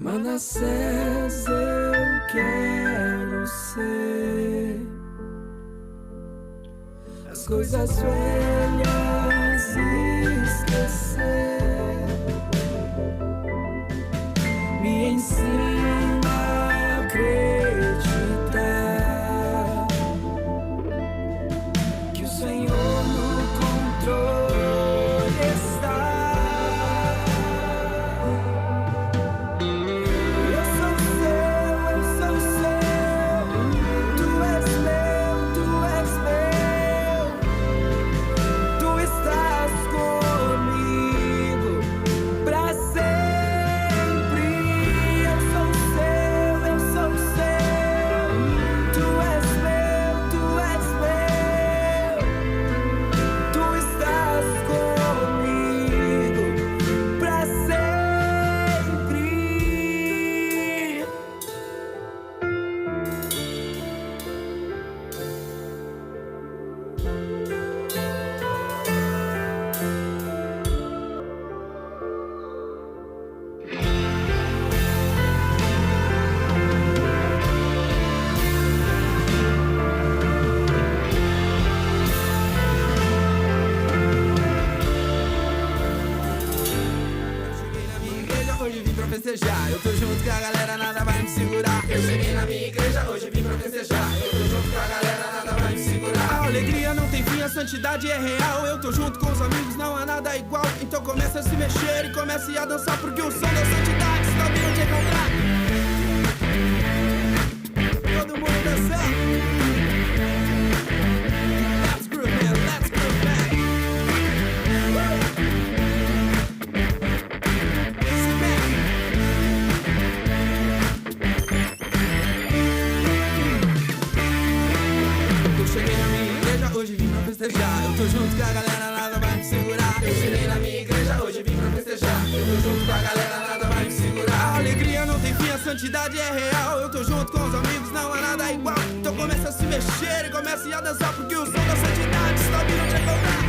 Manassés eu quero ser, as coisas velhas esquecer. Me ensina a acreditar que o Senhor no controle está. Eu tô junto com a galera, nada vai me segurar. Eu cheguei na minha igreja, hoje vim pra festejar. Eu tô junto com a galera, nada vai me segurar. A alegria não tem fim, a santidade é real. Eu tô junto com os amigos, não há nada igual. Então começa a se mexer e comece a dançar, porque o som da santidade está vindo te encontrar. Todo mundo dançando. Let's groove, man, let's groove, man. Eu tô junto com a galera, nada vai me segurar. Eu cheguei na minha igreja, hoje vim pra festejar. Eu tô junto com a galera, nada vai me segurar. A alegria não tem fim, a santidade é real. Eu tô junto com os amigos, não há nada igual. Então começa a se mexer e comece a dançar, porque o som da santidade está vindo te encontrar.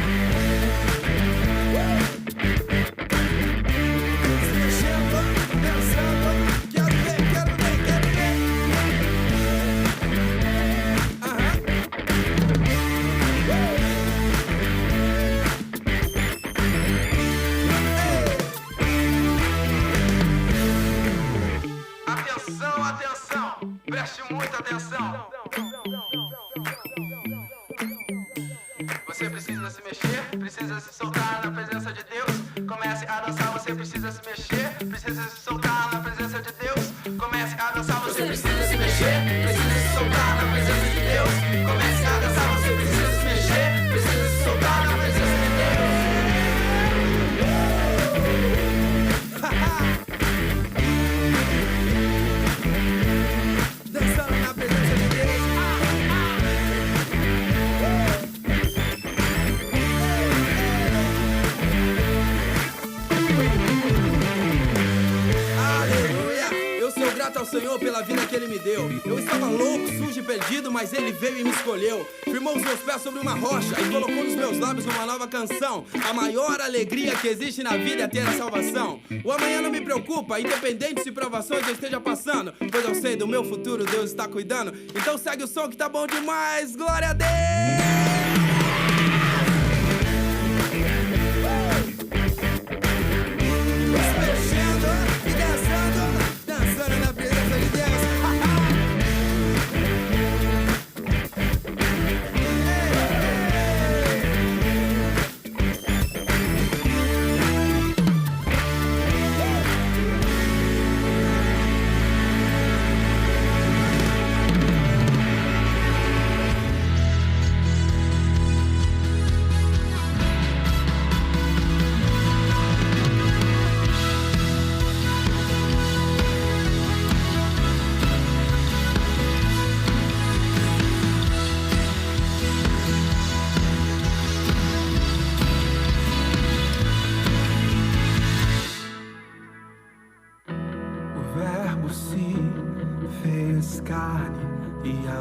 Se mexendo, dançando, quero ver, quero ver, quero ver. Atenção, preste muita atenção. Você precisa se mexer, precisa se soltar na presença de Deus. Comece a dançar, você precisa se mexer, precisa se soltar na presença de Deus. Comece a dançar, você precisa se mexer, precisa se soltar na presença de Deus. Comece a dançar, você precisa se mexer, precisa se soltar na presença de Deus. Dançando na presença de Deus. Aleluia! Eu sou grato ao Senhor pela vida que Ele me deu. Eu estava louco, sujo e perdido, mas Ele veio e me escolheu. Firmou os meus pés sobre uma rocha e colocou nos meus lábios uma nova canção. A maior alegria que existe na vida é ter a salvação. O amanhã não me preocupa, independente se provações eu esteja passando, pois eu sei do meu futuro, Deus está cuidando. Então segue o som que tá bom demais, glória a Deus! Se mexendo e dançando, dançando na presença de Deus.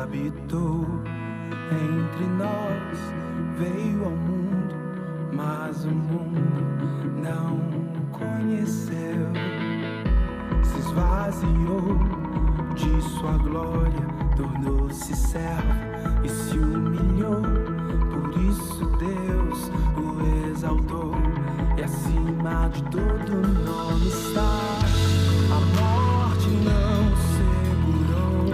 habitou entre nós, veio ao mundo, mas o mundo não o conheceu. Se esvaziou de sua glória, tornou-se servo e se humilhou. Por isso Deus o exaltou, e acima de todo nome está. A morte não segurou,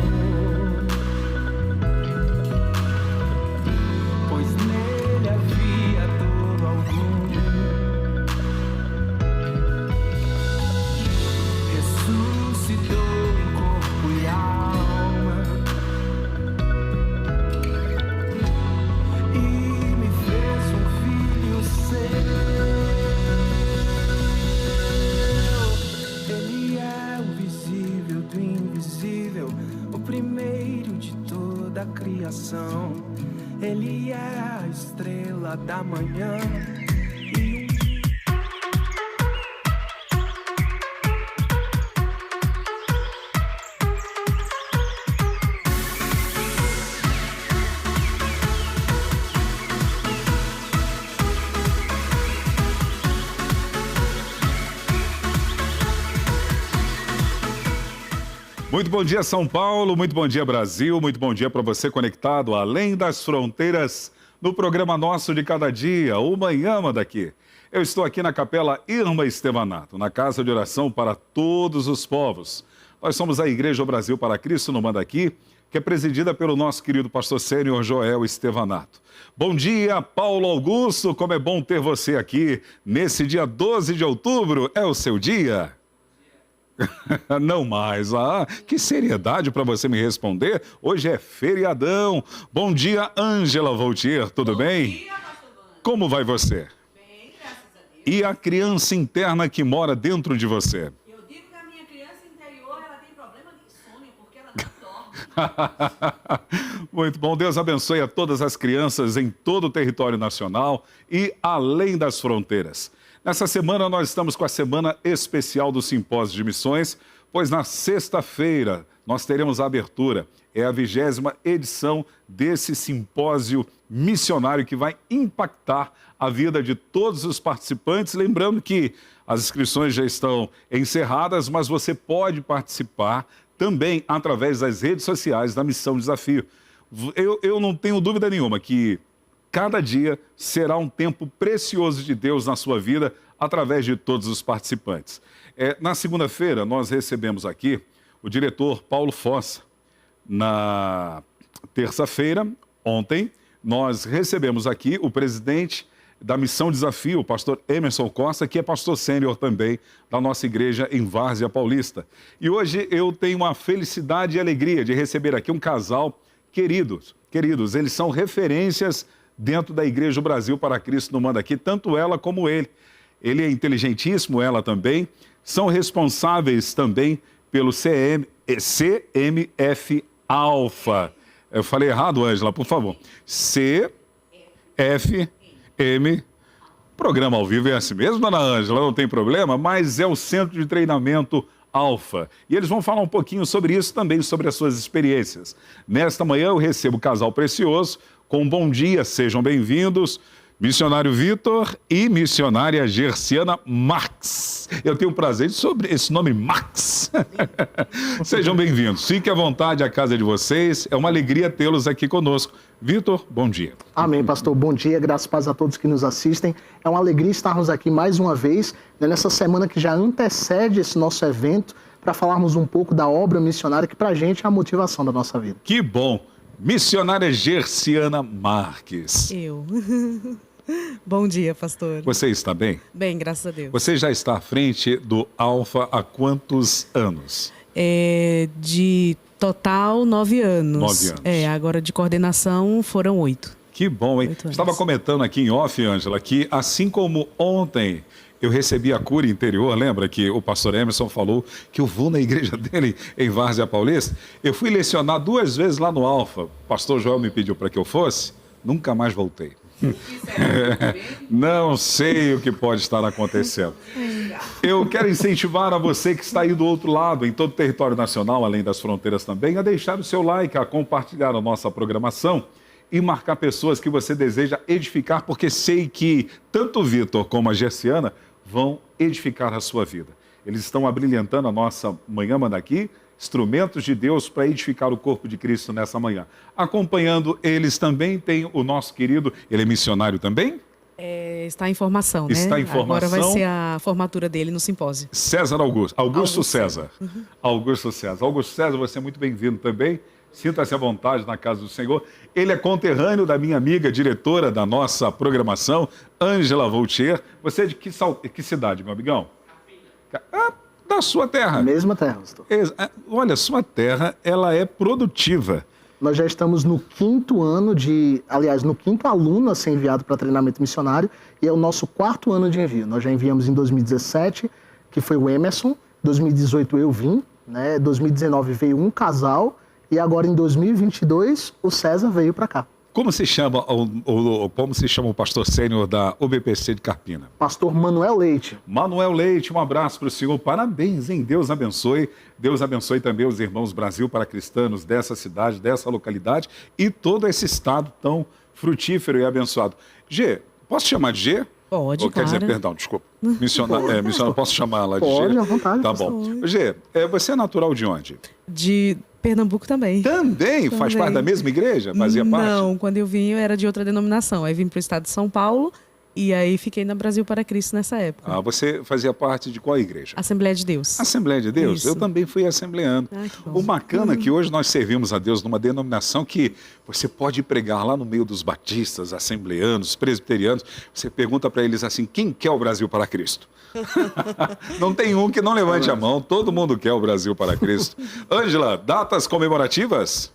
pois nele havia dor algum. Ressuscitou em corpo e alma e me fez um filho seu. Ele é o visível do invisível, o primeiro de toda a criação. Ele é a estrela da manhã. Muito bom dia, São Paulo, muito bom dia, Brasil, muito bom dia para você conectado além das fronteiras no programa nosso de cada dia, o Manhã Manda Aqui. Eu estou aqui na Capela Irmã Estevanato, na Casa de Oração para Todos os Povos. Nós somos a Igreja Brasil para Cristo no Manda Aqui, que é presidida pelo nosso querido pastor sênior Joel Estevanato. Bom dia, Paulo Augusto, como é bom ter você aqui nesse dia 12 de outubro, é o seu dia? Não mais. Que seriedade para você me responder. Hoje é feriadão. Bom dia, Ângela Voltier, tudo bem? Bom dia, pastor Vânia. Como vai você? Bem, graças a Deus. E a criança interna que mora dentro de você? Eu digo que a minha criança interior, ela tem problema de insônia, porque ela não dorme. Muito bom. Deus abençoe a todas as crianças em todo o território nacional e além das fronteiras. Nessa semana nós estamos com a semana especial do Simpósio de Missões, pois na sexta-feira nós teremos a abertura. É a 20ª edição desse simpósio missionário que vai impactar a vida de todos os participantes. Lembrando que as inscrições já estão encerradas, mas você pode participar também através das redes sociais da Missão Desafio. Eu não tenho dúvida nenhuma que cada dia será um tempo precioso de Deus na sua vida, através de todos os participantes. Na segunda-feira, nós recebemos aqui o diretor Paulo Fossa. Na terça-feira, ontem, nós recebemos aqui o presidente da Missão Desafio, o pastor Emerson Costa, que é pastor sênior também da nossa igreja em Várzea Paulista. E hoje eu tenho a felicidade e alegria de receber aqui um casal queridos. Eles são referências dentro da Igreja Brasil para Cristo no Manda Aqui, tanto ela como ele. Ele é inteligentíssimo, ela também. São responsáveis também pelo CMF Alfa. Eu falei errado, Ângela, por favor. CFM. Programa ao vivo é assim mesmo, dona Ângela, não tem problema, mas é o Centro de Treinamento Alfa. E eles vão falar um pouquinho sobre isso também, sobre as suas experiências. Nesta manhã eu recebo o casal precioso, com um bom dia, sejam bem-vindos, missionário Vitor e missionária Gerciana Marx. Eu tenho prazer sobre esse nome Marx. Sejam bem-vindos, fique à vontade, a casa é de vocês, é uma alegria tê-los aqui conosco. Vitor, bom dia. Amém, pastor, bom dia, graças e paz a todos que nos assistem. É uma alegria estarmos aqui mais uma vez, nessa semana que já antecede esse nosso evento, para falarmos um pouco da obra missionária, que para a gente é a motivação da nossa vida. Que bom! Missionária Gerciana Marques. Eu. Bom dia, pastor. Você está bem? Bem, graças a Deus. Você já está à frente do Alfa há quantos anos? De total 9 anos. 9 anos. Agora de coordenação foram 8. Que bom, hein? Estava comentando aqui em off, Ângela, que assim como ontem eu recebi a cura interior, lembra que o pastor Emerson falou que eu vou na igreja dele em Várzea Paulista? Eu fui lecionar 2 vezes lá no Alfa. O pastor Joel me pediu para que eu fosse, nunca mais voltei. Não sei o que pode estar acontecendo. Eu quero incentivar a você que está aí do outro lado, em todo o território nacional, além das fronteiras também, a deixar o seu like, a compartilhar a nossa programação e marcar pessoas que você deseja edificar, porque sei que tanto o Vitor como a Gerciana vão edificar a sua vida. Eles estão abrilhantando a nossa Manhã Manda Aqui, instrumentos de Deus para edificar o corpo de Cristo nessa manhã. Acompanhando eles também tem o nosso querido, ele é missionário também? Está em formação, né? Está em formação. Agora vai ser a formatura dele no simpósio. César Augusto. Augusto César. Augusto César. Augusto César, você é muito bem-vindo também. Sinta-se à vontade na casa do Senhor. Ele é conterrâneo da minha amiga, diretora da nossa programação, Ângela Voltier. Você é de que cidade, meu amigão? Da sua terra. Mesma terra, pastor. Olha, sua terra, ela é produtiva. Nós já estamos no 5º ano no 5º aluno a ser enviado para treinamento missionário, e é o nosso 4º ano de envio. Nós já enviamos em 2017, que foi o Emerson, 2018 eu vim, né? 2019 veio um casal, e agora em 2022 o César veio para cá. Como se chama o pastor sênior da UBPC de Carpina? Pastor Manuel Leite. Manuel Leite, um abraço para o senhor. Parabéns, hein? Deus abençoe. Deus abençoe também os irmãos Brasil para Cristanos dessa cidade, dessa localidade e todo esse estado tão frutífero e abençoado. G, posso chamar de G? Pode, Ou, quer dizer, claro. perdão, desculpa. Missionário, posso chamá-la de G? Pode, à vontade. Tá bom. G, você é natural de onde? De Pernambuco também. Também? Faz parte da mesma igreja? Fazia parte? Não, quando eu vim eu era de outra denominação. Aí vim para o estado de São Paulo e aí fiquei na Brasil para Cristo nessa época. Ah, você fazia parte de qual igreja? Assembleia de Deus. Assembleia de Deus? Isso. Eu também fui assembleano. Ah, que bom. O bacana é que hoje nós servimos a Deus numa denominação que você pode pregar lá no meio dos batistas, assembleanos, presbiterianos. Você pergunta para eles assim, quem quer o Brasil para Cristo? Não tem um que não levante a mão, todo mundo quer o Brasil para Cristo. Ângela, datas comemorativas?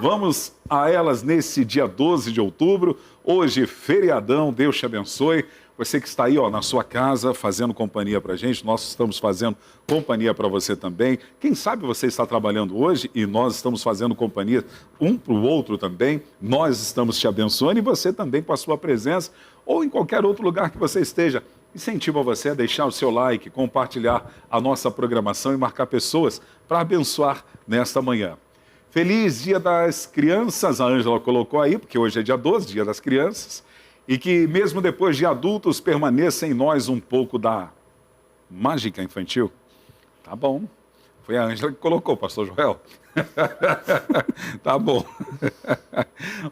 Vamos a elas nesse dia 12 de outubro, hoje feriadão, Deus te abençoe. Você que está aí na sua casa fazendo companhia para a gente, nós estamos fazendo companhia para você também. Quem sabe você está trabalhando hoje e nós estamos fazendo companhia um para o outro também. Nós estamos te abençoando e você também com a sua presença ou em qualquer outro lugar que você esteja. Incentivo você a deixar o seu like, compartilhar a nossa programação e marcar pessoas para abençoar nesta manhã. Feliz Dia das Crianças, a Ângela colocou aí, porque hoje é dia 12, Dia das Crianças, e que mesmo depois de adultos permaneça em nós um pouco da mágica infantil. Tá bom, foi a Ângela que colocou, pastor Joel. Tá bom,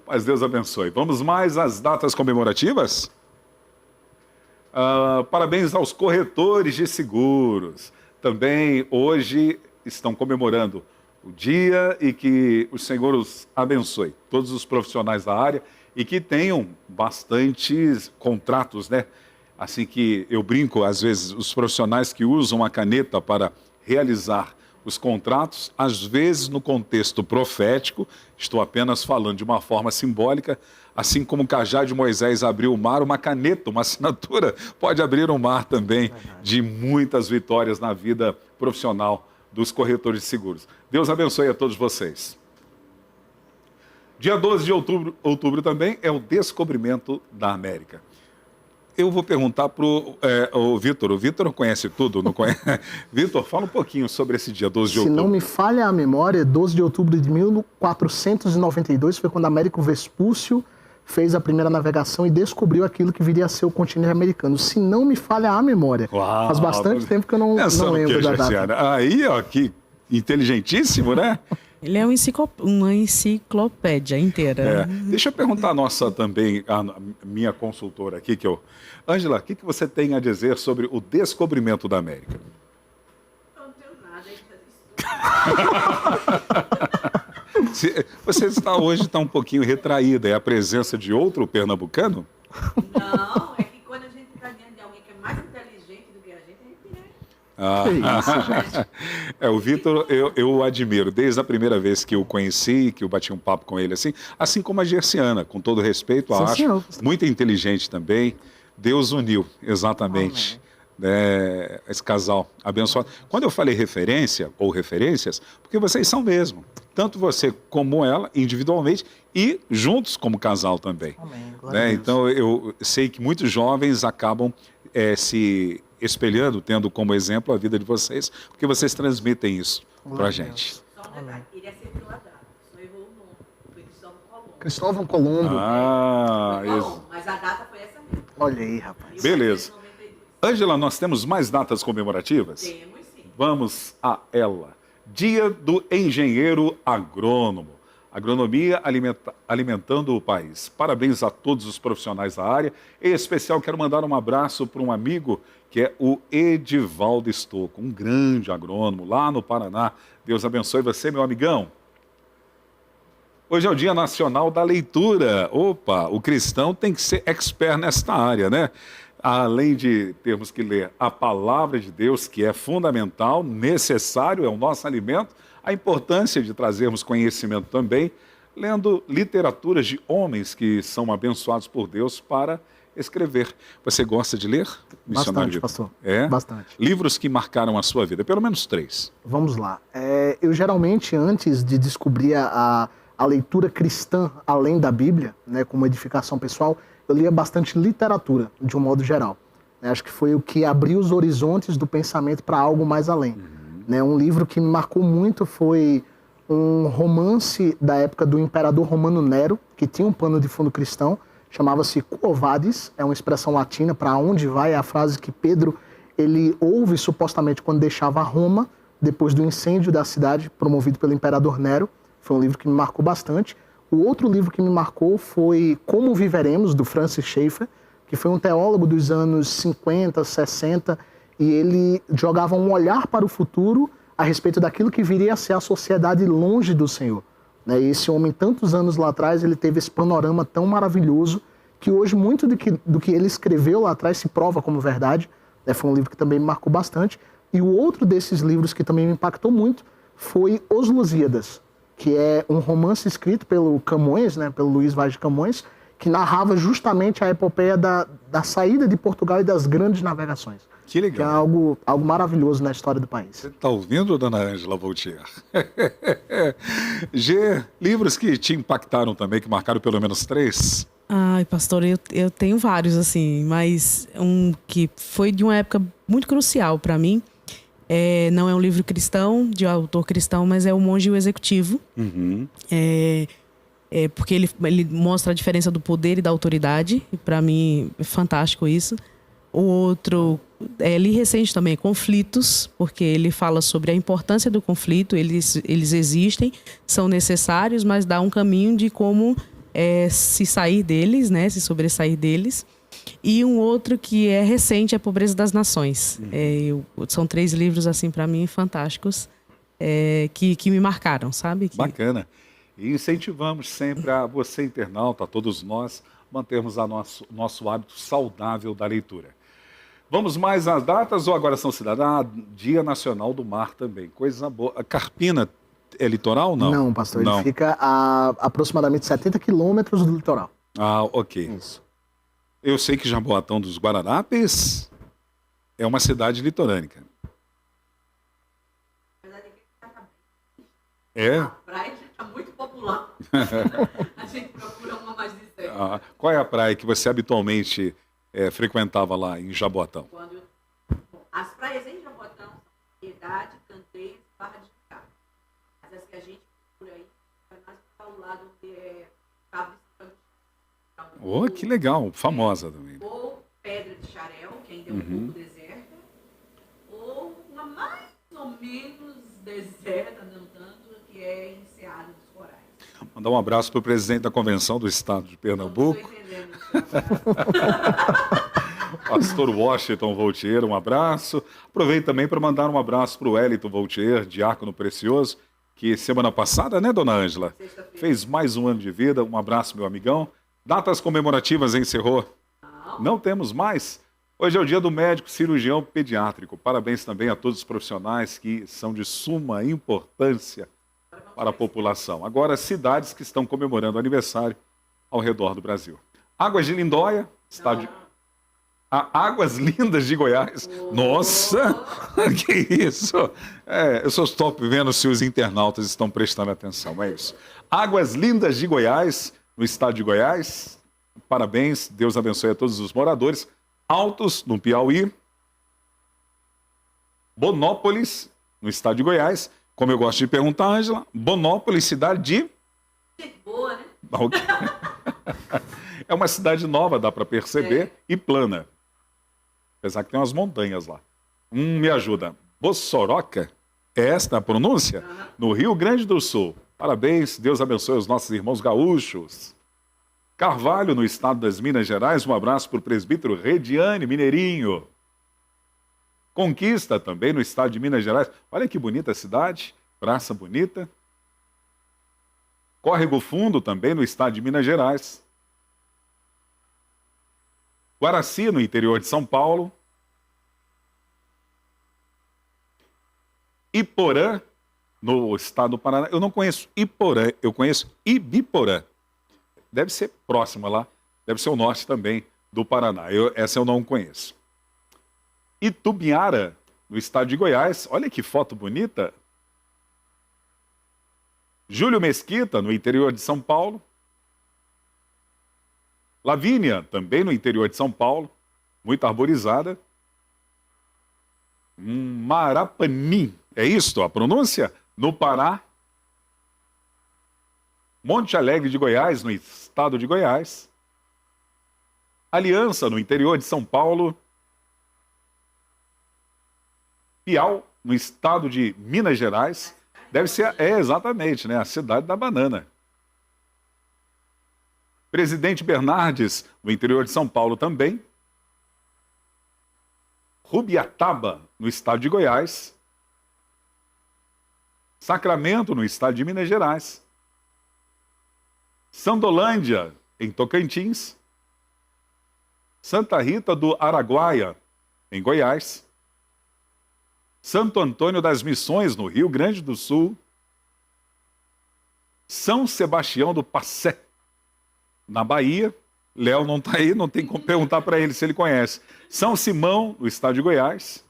mas Deus abençoe. Vamos mais às datas comemorativas? Parabéns aos corretores de seguros. Também hoje estão comemorando o dia e que o Senhor os abençoe, todos os profissionais da área e que tenham bastantes contratos, né? Assim que eu brinco, às vezes, os profissionais que usam a caneta para realizar os contratos, às vezes no contexto profético, estou apenas falando de uma forma simbólica, assim como o cajado de Moisés abriu o mar, uma caneta, uma assinatura, pode abrir um mar também de muitas vitórias na vida profissional dos corretores de seguros. Deus abençoe a todos vocês. Dia 12 de outubro também é o descobrimento da América. Eu vou perguntar para o Vitor. O Vitor conhece tudo, não conhece? Vitor, fala um pouquinho sobre esse dia 12 de outubro. Se não me falha a memória, 12 de outubro de 1492 foi quando Américo Vespúcio fez a primeira navegação e descobriu aquilo que viria a ser o continente americano. Se não me falha a memória. Uau, faz bastante tempo que eu não lembro da data. Aí, ó, que inteligentíssimo, né? Ele é uma enciclopédia inteira. Deixa eu perguntar a minha consultora aqui, Ângela, o que você tem a dizer sobre o descobrimento da América? Eu não tenho nada aí pra dizer. Você hoje está um pouquinho retraída. É a presença de outro pernambucano? Não, é que quando a gente está diante de alguém que é mais inteligente do que a gente O Vitor, eu o admiro. Desde a primeira vez que eu conheci, que eu bati um papo com ele assim como a Gerciana, com todo respeito, Sim, acho senhor. muito inteligente também. Deus uniu, exatamente. Esse casal abençoado. Quando eu falei referência ou referências, porque vocês são mesmo. Tanto você como ela, individualmente, e juntos como casal também. Amém. Glória a Deus. Então, eu sei que muitos jovens acabam se espelhando, tendo como exemplo a vida de vocês, porque vocês transmitem isso para a gente. Só um detalhe, ele é sempre ladrado, só errou o nome, foi Cristóvão Cristóvão Colombo. Colombo. Isso. Mas a data foi essa mesmo. Olha aí, rapaz. Beleza. 1892. Ângela, nós temos mais datas comemorativas? Temos Vamos a ela. Dia do Engenheiro Agrônomo. Agronomia alimentando o país. Parabéns a todos os profissionais da área. Em especial, quero mandar um abraço para um amigo que é o Edivaldo Estocco, um grande agrônomo lá no Paraná. Deus abençoe você, meu amigão. Hoje é o Dia Nacional da Leitura. Opa, o cristão tem que ser expert nesta área, né? Além de termos que ler a palavra de Deus, que é fundamental, necessário, é o nosso alimento, a importância de trazermos conhecimento também, lendo literaturas de homens que são abençoados por Deus para escrever. Você gosta de ler? Bastante, pastor. É? Bastante. Livros que marcaram a sua vida, pelo menos 3. Vamos lá. Eu geralmente, antes de descobrir a leitura cristã além da Bíblia, né, como edificação pessoal, eu lia bastante literatura, de um modo geral. Acho que foi o que abriu os horizontes do pensamento para algo mais além. Um livro que me marcou muito foi um romance da época do imperador romano Nero, que tinha um pano de fundo cristão, chamava-se Quo Vadis, é uma expressão latina para onde vai, é a frase que Pedro ele ouve supostamente quando deixava Roma, depois do incêndio da cidade promovido pelo imperador Nero. Foi um livro que me marcou bastante. O outro livro que me marcou foi Como Viveremos, do Francis Schaeffer, que foi um teólogo dos anos 50, 60, e ele jogava um olhar para o futuro a respeito daquilo que viria a ser a sociedade longe do Senhor. E esse homem, tantos anos lá atrás, ele teve esse panorama tão maravilhoso que hoje muito do que ele escreveu lá atrás se prova como verdade. Foi um livro que também me marcou bastante. E o outro desses livros que também me impactou muito foi Os Lusíadas, que é um romance escrito pelo Camões, pelo Luís Vaz de Camões, que narrava justamente a epopeia da saída de Portugal e das grandes navegações. Que legal. Que é algo maravilhoso na história do país. Você está ouvindo, dona Ângela Voltier? G, livros que te impactaram também, que marcaram pelo menos 3? Ai, pastor, eu tenho vários, assim, mas um que foi de uma época muito crucial para mim. Não é um livro cristão, de autor cristão, mas é O Monge e o Executivo. Porque ele mostra a diferença do poder e da autoridade. E para mim é fantástico isso. O outro, li recente também, Conflitos, porque ele fala sobre a importância do conflito. Eles existem, são necessários, mas dá um caminho de como se sair deles, né? Se sobressair deles. E um outro que é recente, é A Pobreza das Nações. São 3 livros, assim, para mim, fantásticos, que me marcaram, sabe? Bacana. E incentivamos sempre a você, internauta, a todos nós, mantermos nosso hábito saudável da leitura. Vamos mais às datas ou agora são cidadãos? Dia Nacional do Mar também, coisa boa. A Carpina é litoral ou não? Não, pastor, ele fica a aproximadamente 70 quilômetros do litoral. Ah, ok. Isso. Eu sei que Jaboatão dos Guararapes é uma cidade litorânica. É? A praia está muito popular. A gente procura uma mais distante. Qual é a praia que você habitualmente frequentava lá em Jaboatão? As praias em Jaboatão são Piedade, Canteiros e Barra de Cá. Mas as que a gente procura aí é mais para o lado que é Cabo de São Oh, que legal, famosa também. Ou Pedra de Xarel, que ainda é um pouco deserta, ou uma mais ou menos deserta, não tanto, que é em Seara dos Corais. Mandar um abraço para o presidente da Convenção do Estado de Pernambuco. Não estou entendendo. Pastor Washington Voltier, um abraço. Aproveito também para mandar um abraço para o Wellington Voltier, diácono precioso, que semana passada, né, dona Ângela, fez mais um ano de vida. Um abraço, meu amigão. Datas comemorativas encerrou? Não temos mais? Hoje é o dia do médico cirurgião pediátrico. Parabéns também a todos os profissionais que são de suma importância para a população. Agora, cidades que estão comemorando aniversário ao redor do Brasil. Águas de Lindóia, estádio... Águas Lindas de Goiás. Nossa, que isso? Eu só estou vendo se os internautas estão prestando atenção, é isso. Águas Lindas de Goiás, no estado de Goiás. Parabéns, Deus abençoe a todos os moradores. Altos, no Piauí. Bonópolis, no estado de Goiás. Como eu gosto de perguntar, Ângela, Bonópolis, cidade de... Gente boa, né? Okay. É uma cidade nova, dá para perceber, e plana. Apesar que tem umas montanhas lá. Me ajuda. Bossoroca, é esta a pronúncia? No Rio Grande do Sul. Parabéns, Deus abençoe os nossos irmãos gaúchos. Carvalho, no estado das Minas Gerais, um abraço para o presbítero Rediane Mineirinho. Conquista, também no estado de Minas Gerais. Olha que bonita cidade, praça bonita. Córrego Fundo, também no estado de Minas Gerais. Guaraci, no interior de São Paulo. Iporã, no estado do Paraná. Eu não conheço Iporã, eu conheço Ibiporã. Deve ser próxima lá, deve ser o norte também do Paraná. Essa eu não conheço. Itubiara, no estado de Goiás. Olha que foto bonita. Júlio Mesquita, no interior de São Paulo. Lavínia, também no interior de São Paulo, muito arborizada. Marapanim, é isto a pronúncia? No Pará. Monte Alegre de Goiás, no estado de Goiás. Aliança, no interior de São Paulo. Piau, no estado de Minas Gerais. Deve ser, exatamente, né? A cidade da banana. Presidente Bernardes, no interior de São Paulo também. Rubiataba, no estado de Goiás. Sacramento, no estado de Minas Gerais. Sandolândia, em Tocantins. Santa Rita do Araguaia, em Goiás. Santo Antônio das Missões, no Rio Grande do Sul. São Sebastião do Passé, na Bahia. Léo não está aí, não tem como perguntar para ele se ele conhece. São Simão, no estado de Goiás.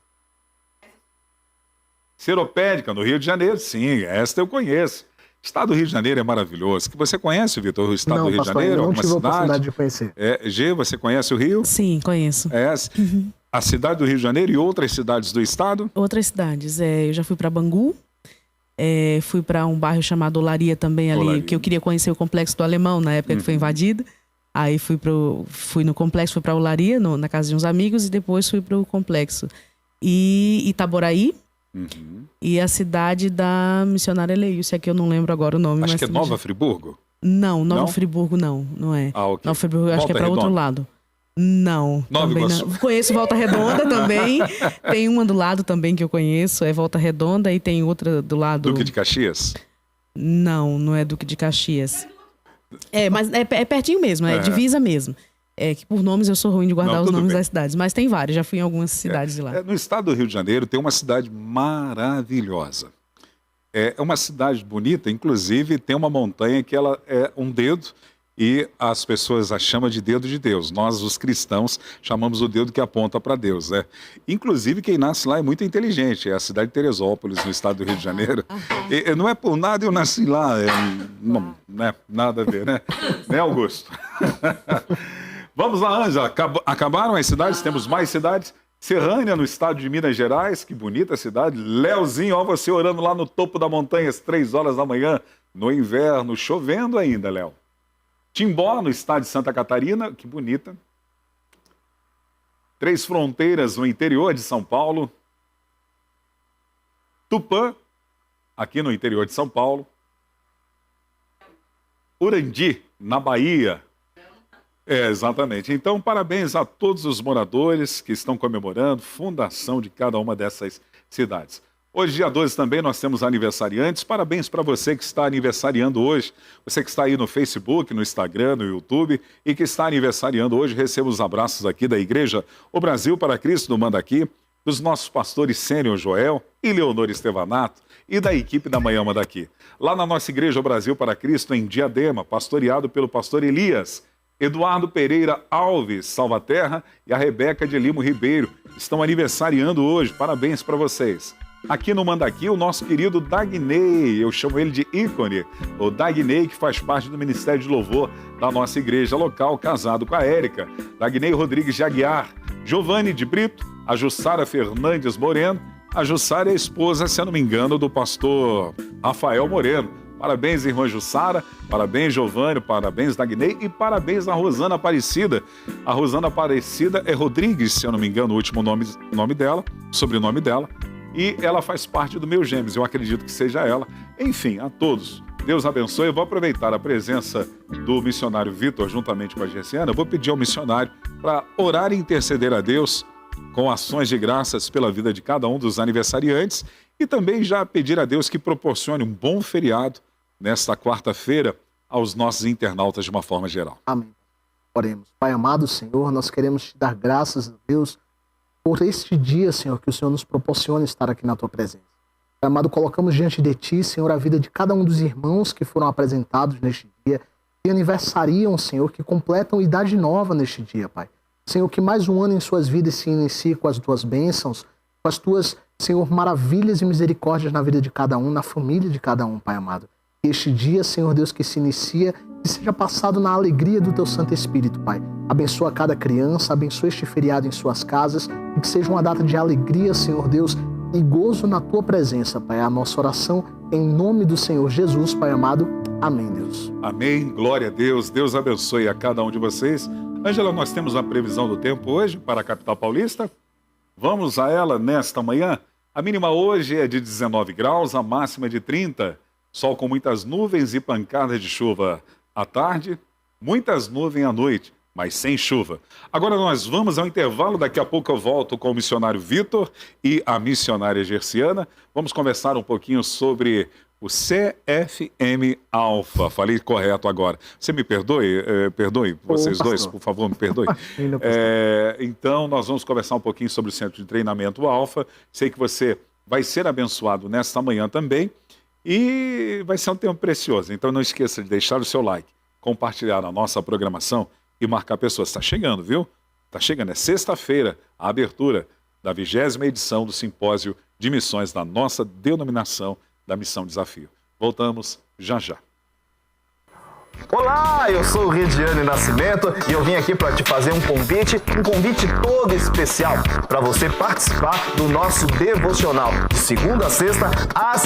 Seropédica, no Rio de Janeiro. Sim, esta eu conheço. O estado do Rio de Janeiro é maravilhoso. Você conhece, Vitor, o estado do Rio de Janeiro? Não tive a oportunidade de conhecer. G, você conhece o Rio? Sim, conheço. A cidade do Rio de Janeiro e outras cidades do estado? Outras cidades. Eu já fui para Bangu, fui para um bairro chamado Olaria também ali, Olaria. que eu queria conhecer o Complexo do Alemão na época que foi invadido. Aí fui no complexo, fui para Olaria, na casa de uns amigos, e depois fui para o complexo. E Itaboraí, e a cidade da missionária Leilce, que eu não lembro agora o nome. Acho mas que é Nova Friburgo? Não, Nova Não? Friburgo não é. Ok. Nova Friburgo eu acho que é para Volta outro Redonda. lado. Não, Nova também Iguaçu. não. Conheço Volta Redonda também. Tem uma do lado também que eu conheço, é Volta Redonda, e tem outra do lado... Duque de Caxias? Não é Duque de Caxias. Mas é pertinho mesmo, é divisa mesmo. Que por nomes eu sou ruim de guardar Não, os tudo nomes bem. das cidades, mas tem várias, já fui em algumas cidades de lá. No estado do Rio de Janeiro tem uma cidade maravilhosa. É uma cidade bonita, inclusive tem uma montanha que ela é um dedo e as pessoas a chamam de dedo de Deus. Nós, os cristãos, chamamos o dedo que aponta para Deus, né? Inclusive quem nasce lá é muito inteligente, é a cidade de Teresópolis, no estado do Rio de Janeiro. E não é por nada eu nasci lá, não, né? Nada a ver, né? Né, Augusto? Vamos lá, Ângela. Acabaram as cidades? Temos mais cidades? Serrânia, no estado de Minas Gerais. Que bonita cidade. Léozinho, ó, você orando lá no topo da montanha às 3 horas da manhã, no inverno, chovendo ainda, Léo. Timbó, no estado de Santa Catarina. Que bonita. Três Fronteiras, no interior de São Paulo. Tupã, aqui no interior de São Paulo. Urandi, na Bahia. Exatamente. Então, parabéns a todos os moradores que estão comemorando, fundação de cada uma dessas cidades. Hoje, dia 12, também nós temos aniversariantes. Parabéns para você que está aniversariando hoje. Você que está aí no Facebook, no Instagram, no YouTube e que está aniversariando hoje, receba os abraços aqui da Igreja O Brasil para Cristo do Mandaqui, dos nossos pastores Sênior Joel e Leonor Estevanato e da equipe da Manhã Mandaqui. Lá na nossa Igreja O Brasil para Cristo, em Diadema, pastoreado pelo pastor Elias, Eduardo Pereira Alves, Salvaterra, e a Rebeca de Limo Ribeiro estão aniversariando hoje. Parabéns para vocês. Aqui no Mandaqui, o nosso querido Dagnei, eu chamo ele de ícone, o Dagnei, que faz parte do Ministério de Louvor da nossa igreja local, casado com a Érica. Dagnei Rodrigues de Aguiar, Giovanni de Brito, a Jussara Fernandes Moreno. A Jussara é a esposa, se eu não me engano, do pastor Rafael Moreno. Parabéns, irmã Jussara, parabéns, Giovanni, parabéns, Dagnei, e parabéns a Rosana Aparecida. A Rosana Aparecida é Rodrigues, se eu não me engano, o último nome dela, sobrenome dela. e ela faz parte do meu Gêmeos. Eu acredito que seja ela. Enfim, a todos, Deus abençoe. Eu vou aproveitar a presença do missionário Vitor, juntamente com a Gersiana. Eu vou pedir ao missionário para orar e interceder a Deus com ações de graças pela vida de cada um dos aniversariantes e também já pedir a Deus que proporcione um bom feriado nesta quarta-feira aos nossos internautas de uma forma geral. Amém. Oremos. Pai amado, Senhor, nós queremos te dar graças a Deus por este dia, Senhor, que o Senhor nos proporciona estar aqui na tua presença. Pai amado, colocamos diante de ti, Senhor, a vida de cada um dos irmãos que foram apresentados neste dia, que aniversariam, Senhor, que completam idade nova neste dia, Pai. Senhor, que mais um ano em suas vidas se inicie com as tuas bênçãos, com as tuas, Senhor, maravilhas e misericórdias na vida de cada um, na família de cada um, Pai amado. Que este dia, Senhor Deus, que se inicia, que seja passado na alegria do teu Santo Espírito, Pai. Abençoa cada criança, abençoa este feriado em suas casas e que seja uma data de alegria, Senhor Deus, e gozo na tua presença, Pai. A nossa oração em nome do Senhor Jesus, Pai amado. Amém, Deus. Amém. Glória a Deus. Deus abençoe a cada um de vocês. Ângela, nós temos uma previsão do tempo hoje para a capital paulista. Vamos a ela nesta manhã. A mínima hoje é de 19 graus, a máxima é de 30. Sol com muitas nuvens e pancadas de chuva à tarde, muitas nuvens à noite, mas sem chuva. Agora nós vamos ao intervalo, daqui a pouco eu volto com o missionário Vitor e a missionária Gersiana. Vamos conversar um pouquinho sobre o CFM Alpha. Falei correto agora. Você me perdoe? Perdoe vocês dois, por favor, me perdoe. Então nós vamos conversar um pouquinho sobre o Centro de Treinamento Alpha. Sei que você vai ser abençoado nesta manhã também. E vai ser um tempo precioso, então não esqueça de deixar o seu like, compartilhar a nossa programação e marcar pessoas. Está chegando, viu? Está chegando, é sexta-feira, a abertura da 20ª edição do Simpósio de Missões da nossa denominação da Missão Desafio. Voltamos já já. Olá, eu sou o Regiane Nascimento e eu vim aqui para te fazer um convite todo especial para você participar do nosso devocional de segunda a sexta às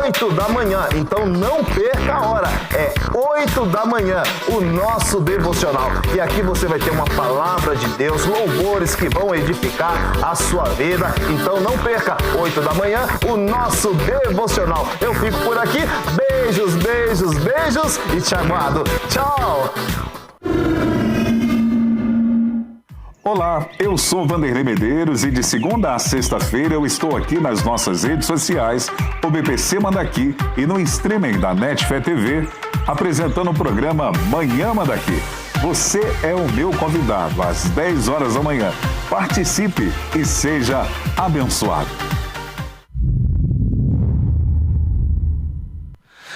8 da manhã. Então não perca a hora, é 8 da manhã o nosso devocional. E aqui você vai ter uma palavra de Deus, louvores que vão edificar a sua vida. Então não perca, 8 da manhã o nosso devocional. Eu fico por aqui, beijos, beijos, beijos e te aguardo. Tchau! Olá, eu sou Vanderlei Medeiros e de segunda a sexta-feira eu estou aqui nas nossas redes sociais, o BPC Manda Aqui e no streaming da Netfé TV, apresentando o programa Manhã Manda Aqui. Você é o meu convidado às 10 horas da manhã. Participe e seja abençoado.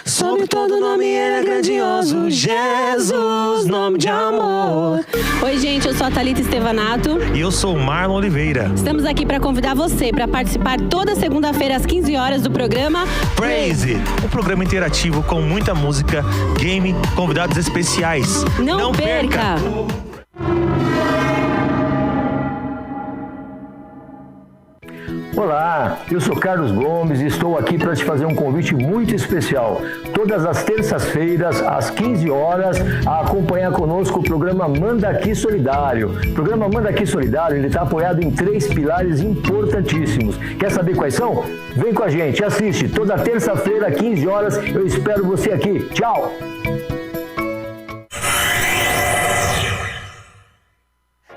Sobre todo nome ele é grandioso, Jesus, nome de amor. Oi gente, eu sou a Thalita Estevanato. E eu sou o Marlon Oliveira. Estamos aqui para convidar você para participar toda segunda-feira às 15 horas do programa Praise, um programa interativo com muita música, game, convidados especiais. Não perca! Olá, eu sou Carlos Gomes e estou aqui para te fazer um convite muito especial. Todas as terças-feiras, às 15 horas, a acompanhar conosco o programa Manda Aqui Solidário. O programa Manda Aqui Solidário, ele está apoiado em 3 pilares importantíssimos. Quer saber quais são? Vem com a gente, assiste. Toda terça-feira, 15 horas, eu espero você aqui. Tchau!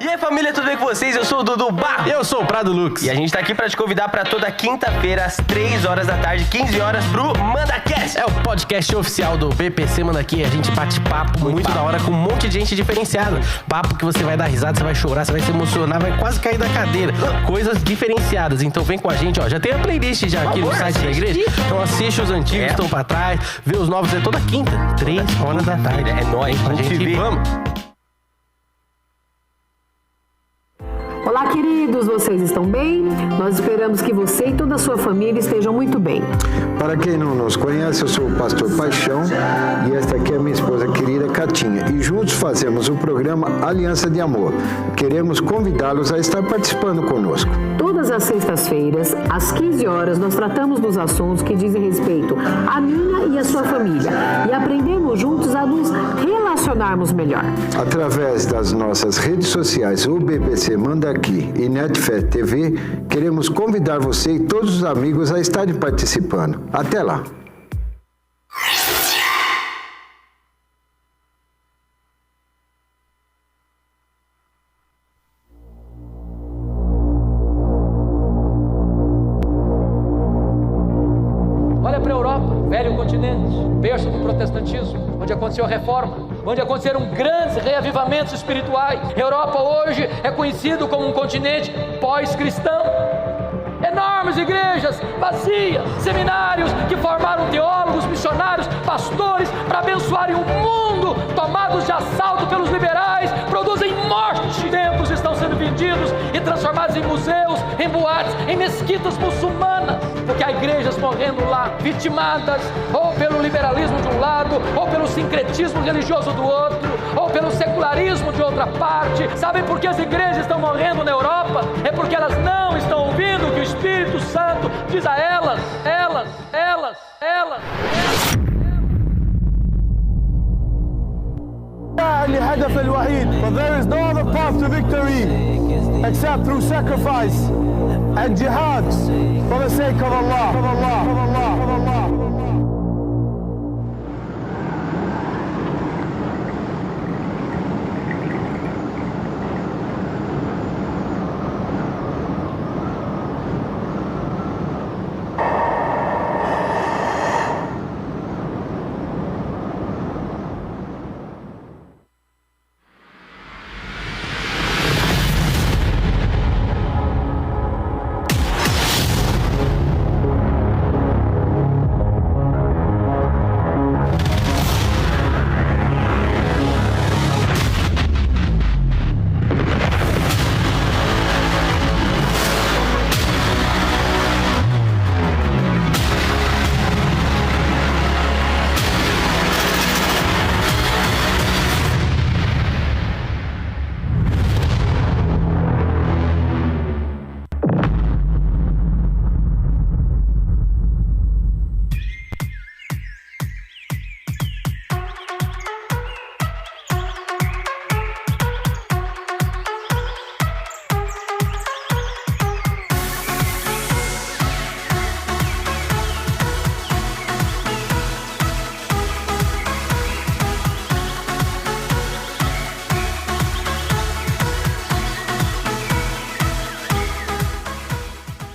E aí família, tudo bem com vocês? Eu sou o Dudu Barro. Eu sou o Prado Lux. E a gente tá aqui pra te convidar pra toda quinta-feira às 3 horas da tarde, 15 horas pro MandaCast. É o podcast oficial do BPC Manda Aqui. A gente bate papo muito da hora com um monte de gente diferenciada. Papo que você vai dar risada, você vai chorar, você vai se emocionar, vai quase cair da cadeira. Coisas diferenciadas. Então vem com a gente, ó. Já tem a playlist já aqui no site da igreja. Então assiste os antigos que estão pra trás, vê os novos. É toda quinta, 3 horas da tarde. É nóis, a gente vamos. Olá, queridos, vocês estão bem? Nós esperamos que você e toda a sua família estejam muito bem. Para quem não nos conhece, eu sou o pastor Paixão e esta aqui é a minha esposa querida Catinha. E juntos fazemos o programa Aliança de Amor. Queremos convidá-los a estar participando conosco. Toda Todas as sextas-feiras, às 15 horas, nós tratamos dos assuntos que dizem respeito à minha e à sua família e aprendemos juntos a nos relacionarmos melhor. Através das nossas redes sociais, o BPC Manda Aqui e Netfé TV, queremos convidar você e todos os amigos a estarem participando. Até lá! Olha para a Europa, velho continente, berço do protestantismo, onde aconteceu a reforma, onde aconteceram grandes reavivamentos espirituais. A Europa hoje é conhecido como um continente pós-cristão. Enormes igrejas vazias, seminários que formaram teólogos, missionários, pastores para abençoarem o mundo, tomados de assalto pelos liberais, produzem morte. Templos estão sendo vendidos e transformados em museus, em boates, em mesquitas muçulmanas, porque há igrejas morrendo lá, vitimadas ou pelo liberalismo de um lado, ou pelo sincretismo religioso do outro, ou pelo secularismo de outra parte. Sabem por que as igrejas estão morrendo na Europa? É porque elas não estão ouvindo o que o Espírito Santo diz a elas. الهدف الوحيد. But there is no other path to victory except through sacrifice and jihad for the sake of Allah.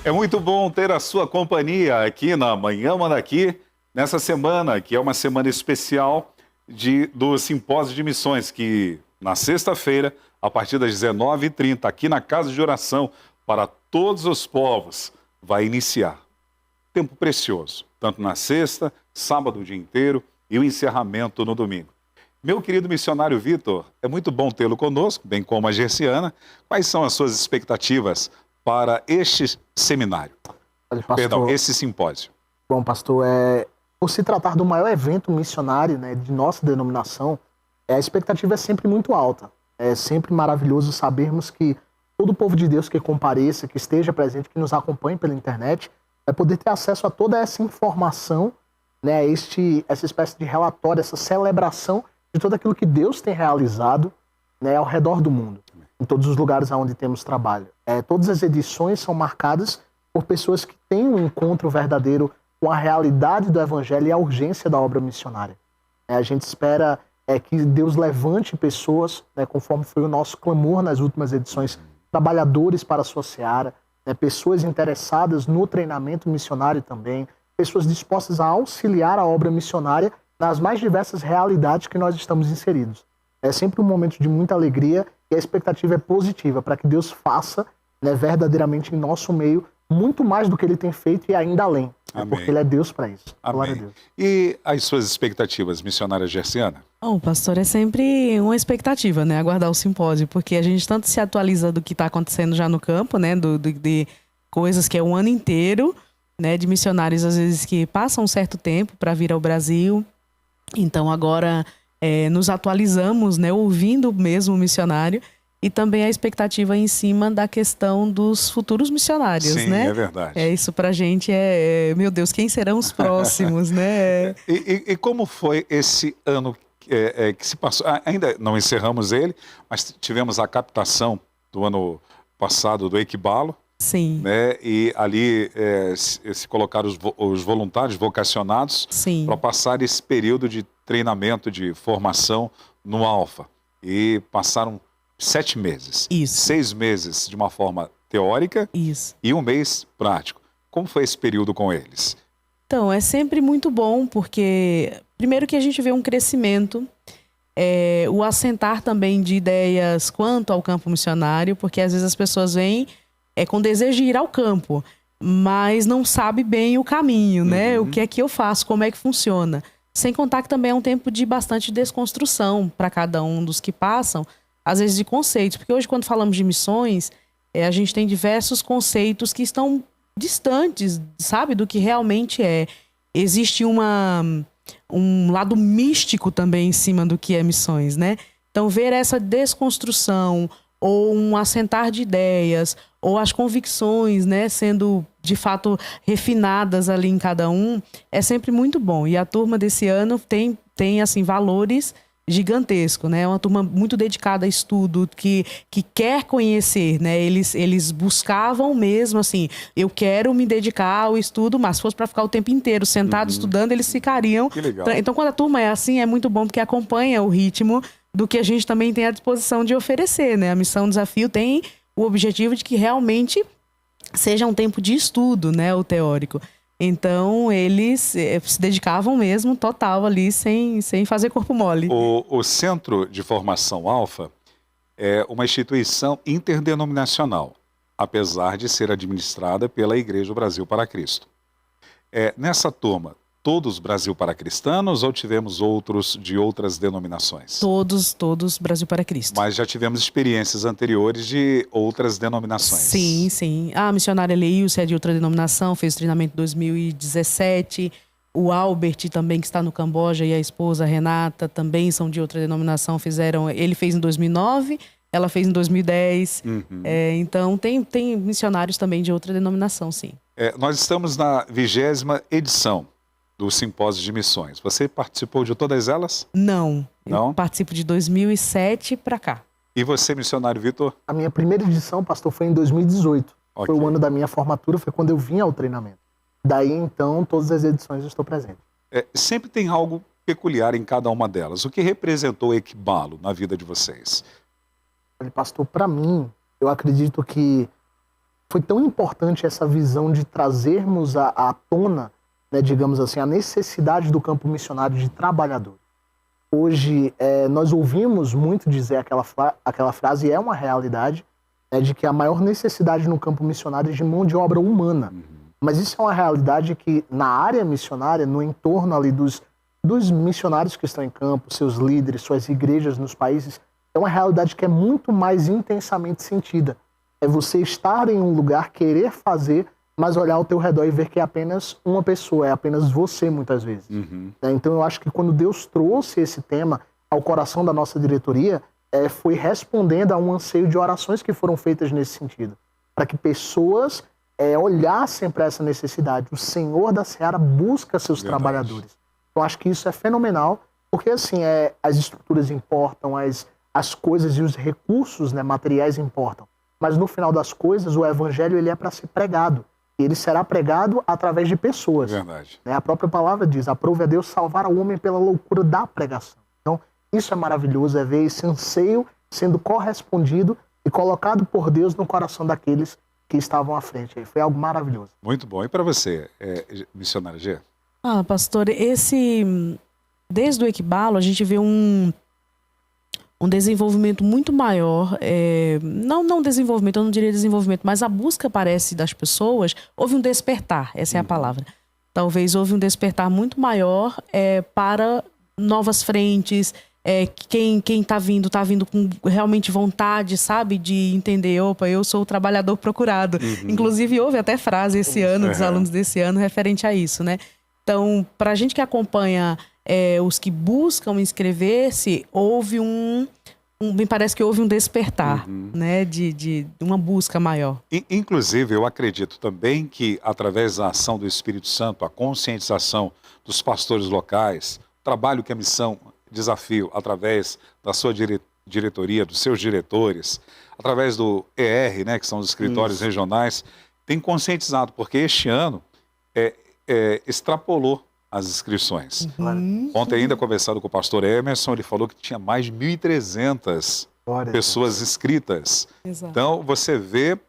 É muito bom ter a sua companhia aqui na Manhã Manda Aqui, nessa semana, que é uma semana especial do Simpósio de Missões, que na sexta-feira, a partir das 19h30, aqui na Casa de Oração, para todos os povos, vai iniciar. Tempo precioso, tanto na sexta, sábado o dia inteiro e o encerramento no domingo. Meu querido missionário Vitor, é muito bom tê-lo conosco, bem como a Gerciana. Quais são as suas expectativas para este seminário? Olha, pastor, Perdão, esse simpósio. Bom, pastor, por se tratar do maior evento missionário, né, de nossa denominação, a expectativa é sempre muito alta. É sempre maravilhoso sabermos que todo o povo de Deus que compareça, que esteja presente, que nos acompanhe pela internet, vai poder ter acesso a toda essa informação, né, essa espécie de relatório, essa celebração de tudo aquilo que Deus tem realizado, né, ao redor do mundo, em todos os lugares onde temos trabalho. Todas as edições são marcadas por pessoas que têm um encontro verdadeiro com a realidade do Evangelho e a urgência da obra missionária. A gente espera que Deus levante pessoas, né, conforme foi o nosso clamor nas últimas edições, trabalhadores para a sua seara, né, pessoas interessadas no treinamento missionário também, pessoas dispostas a auxiliar a obra missionária nas mais diversas realidades que nós estamos inseridos. É sempre um momento de muita alegria e a expectativa é positiva para que Deus faça, né, verdadeiramente em nosso meio muito mais do que Ele tem feito e ainda além. Né, porque Ele é Deus para isso. Amém. Glória a Deus. E as suas expectativas, missionária Gerciana? Bom, pastor, é sempre uma expectativa, né, aguardar o simpósio, porque a gente tanto se atualiza do que está acontecendo já no campo, né, de coisas que é um ano inteiro, né, de missionários às vezes que passam um certo tempo para vir ao Brasil. Então agora nos atualizamos, né, ouvindo mesmo o missionário e também a expectativa em cima da questão dos futuros missionários, Sim, né? é verdade. Isso pra gente meu Deus, quem serão os próximos, né? E como foi esse ano que se passou? Ainda não encerramos ele, mas tivemos a captação do ano passado do Equibalo. Sim. Né? E ali se colocaram os voluntários vocacionados para passar esse período de treinamento, de formação no Alfa. E passaram 7 meses. Isso. 6 meses de uma forma teórica. Isso. E 1 mês prático. Como foi esse período com eles? Então, é sempre muito bom, porque primeiro que a gente vê um crescimento, o assentar também de ideias quanto ao campo missionário, porque às vezes as pessoas vêm com desejo de ir ao campo, mas não sabe bem o caminho, né? O que é que eu faço, como é que funciona. Sem contar que também é um tempo de bastante desconstrução para cada um dos que passam, às vezes de conceitos. Porque hoje, quando falamos de missões, a gente tem diversos conceitos que estão distantes, sabe, do que realmente é. Existe um lado místico também em cima do que é missões, né? Então, ver essa desconstrução, ou um assentar de ideias, ou as convicções, né, sendo de fato refinadas ali em cada um, é sempre muito bom. E a turma desse ano tem assim, valores gigantescos, né? É uma turma muito dedicada a estudo, que quer conhecer, né? Eles buscavam mesmo, assim, eu quero me dedicar ao estudo, mas se fosse para ficar o tempo inteiro sentado estudando, eles ficariam. Que legal. Então, quando a turma é assim, é muito bom, porque acompanha o ritmo do que a gente também tem à disposição de oferecer, né? A Missão Desafio tem o objetivo de que realmente seja um tempo de estudo, né? O teórico. Então, eles se dedicavam mesmo total ali, sem fazer corpo mole. O Centro de Formação Alfa é uma instituição interdenominacional, apesar de ser administrada pela Igreja do Brasil para Cristo. Nessa turma, todos Brasil para Cristanos ou tivemos outros de outras denominações? Todos Brasil para Cristo. Mas já tivemos experiências anteriores de outras denominações. Sim, sim. A missionária Leilce é de outra denominação, fez treinamento em 2017. O Albert também, que está no Camboja, e a esposa Renata também são de outra denominação. Ele fez em 2009, ela fez em 2010. Então, tem missionários também de outra denominação, sim. Nós estamos na 20ª edição do Simpósio de Missões. Você participou de todas elas? Não. Não? Eu participo de 2007 para cá. E você, missionário Vitor? A minha primeira edição, pastor, foi em 2018. Okay. Foi o ano da minha formatura, foi quando eu vim ao treinamento. Daí, então, todas as edições eu estou presente. Sempre tem algo peculiar em cada uma delas. O que representou o Equibalo na vida de vocês? Olha, pastor, para mim, eu acredito que foi tão importante essa visão de trazermos à tona, né, digamos assim, a necessidade do campo missionário de trabalhadores. Hoje, nós ouvimos muito dizer aquela frase, e é uma realidade, de que a maior necessidade no campo missionário é de mão de obra humana. Mas isso é uma realidade que, na área missionária, no entorno ali dos missionários que estão em campo, seus líderes, suas igrejas nos países, é uma realidade que é muito mais intensamente sentida. É você estar em um lugar, querer fazer, mas olhar ao teu redor e ver que é apenas uma pessoa, é apenas você, muitas vezes. Então eu acho que quando Deus trouxe esse tema ao coração da nossa diretoria, foi respondendo a um anseio de orações que foram feitas nesse sentido, para que pessoas olhassem para essa necessidade. O Senhor da Seara busca seus trabalhadores. Eu acho que isso é fenomenal, porque assim, as estruturas importam, as coisas e os recursos, né, materiais importam, mas no final das coisas o evangelho ele é para ser pregado. Ele será pregado através de pessoas. Verdade. A própria palavra diz, aprove a Deus salvar o homem pela loucura da pregação. Então, isso é maravilhoso, ver esse anseio sendo correspondido e colocado por Deus no coração daqueles que estavam à frente. Foi algo maravilhoso. Muito bom. E para você, missionária G? Pastor, desde o Equibalo a gente vê um desenvolvimento muito maior, não desenvolvimento, eu não diria desenvolvimento, mas a busca parece das pessoas, houve um despertar, essa é a palavra. Talvez houve um despertar muito maior para novas frentes, quem tá vindo com realmente vontade, sabe, de entender, opa, eu sou o trabalhador procurado. Inclusive houve até frase esse ano, dos alunos desse ano, referente a isso, né? Então, para a gente que acompanha os que buscam inscrever-se, houve me parece que houve um despertar, né, de uma busca maior. Inclusive, eu acredito também que, através da ação do Espírito Santo, a conscientização dos pastores locais, o trabalho que a Missão Desafio, através da sua diretoria, dos seus diretores, através do ER, né, que são os escritórios regionais, tem conscientizado, porque este ano extrapolou as inscrições. Ontem, ainda conversando com o pastor Emerson, ele falou que tinha mais de 1.300 pessoas inscritas. Exato. Então, você vê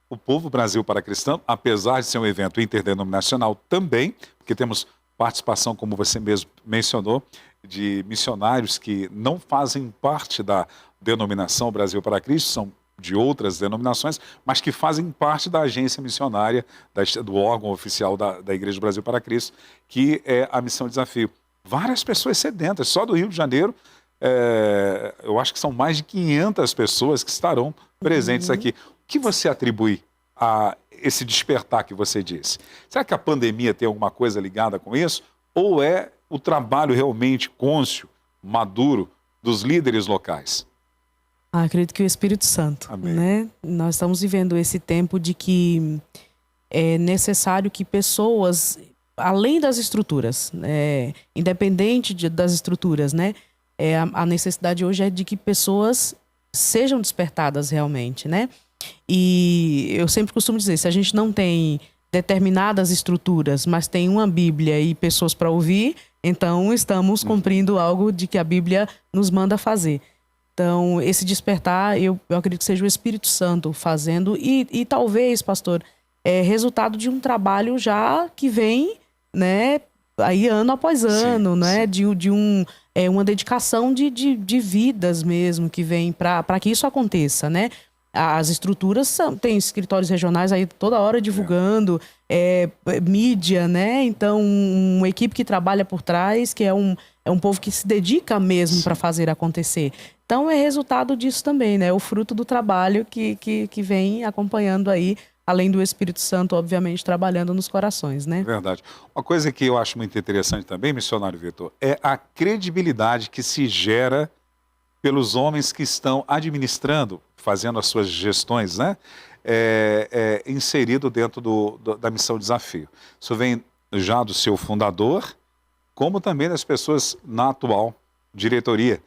o Povo Brasil para Cristão, apesar de ser um evento interdenominacional também, porque temos participação, como você mesmo mencionou, de missionários que não fazem parte da denominação Brasil para Cristo, são de outras denominações, mas que fazem parte da agência missionária, do órgão oficial da Igreja do Brasil para Cristo, que é a Missão Desafio. Várias pessoas sedentas, só do Rio de Janeiro, eu acho que são mais de 500 pessoas que estarão presentes aqui. O que você atribui a esse despertar que você disse? Será que a pandemia tem alguma coisa ligada com isso? Ou é o trabalho realmente cônscio, maduro, dos líderes locais? Acredito que o Espírito Santo, né? Nós estamos vivendo esse tempo de que é necessário que pessoas, além das estruturas, independente das estruturas, né? A necessidade hoje é de que pessoas sejam despertadas realmente, né? E eu sempre costumo dizer, se a gente não tem determinadas estruturas, mas tem uma Bíblia e pessoas para ouvir, então estamos cumprindo algo de que a Bíblia nos manda fazer. Então, esse despertar, eu acredito que seja o Espírito Santo fazendo e talvez, pastor, resultado de um trabalho já que vem, né, aí ano após ano, né, de uma dedicação de vidas mesmo que vem para que isso aconteça, né? As estruturas tem escritórios regionais aí toda hora divulgando, mídia, né? Então, uma equipe que trabalha por trás, que é um povo que se dedica mesmo para fazer acontecer. Então, é resultado disso também, né? O fruto do trabalho que vem acompanhando aí, além do Espírito Santo, obviamente, trabalhando nos corações, né? Verdade. Uma coisa que eu acho muito interessante também, missionário Vitor, é a credibilidade que se gera pelos homens que estão administrando, fazendo as suas gestões, né? Inserido dentro da Missão Desafio. Isso vem já do seu fundador, como também das pessoas na atual diretoria.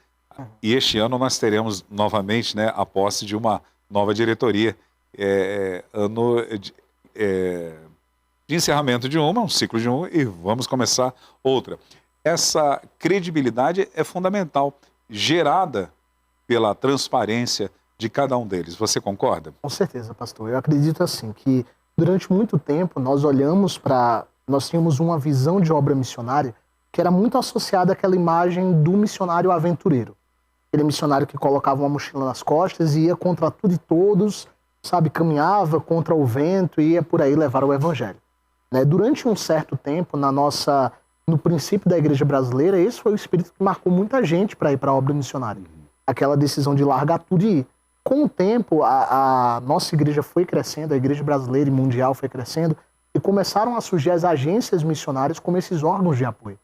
E este ano nós teremos novamente, né, a posse de uma nova diretoria. Ano de encerramento de um ciclo de e vamos começar outra. Essa credibilidade é fundamental, gerada pela transparência de cada um deles. Você concorda? Com certeza, pastor. Eu acredito assim, que durante muito tempo nós tínhamos uma visão de obra missionária que era muito associada àquela imagem do missionário aventureiro. Aquele missionário que colocava uma mochila nas costas e ia contra tudo e todos, sabe, caminhava contra o vento e ia por aí levar o evangelho. Né? Durante um certo tempo, no princípio da igreja brasileira, esse foi o espírito que marcou muita gente para ir para a obra missionária. Aquela decisão de largar tudo e ir. Com o tempo, a nossa igreja foi crescendo, a igreja brasileira e mundial foi crescendo, e começaram a surgir as agências missionárias como esses órgãos de apoio.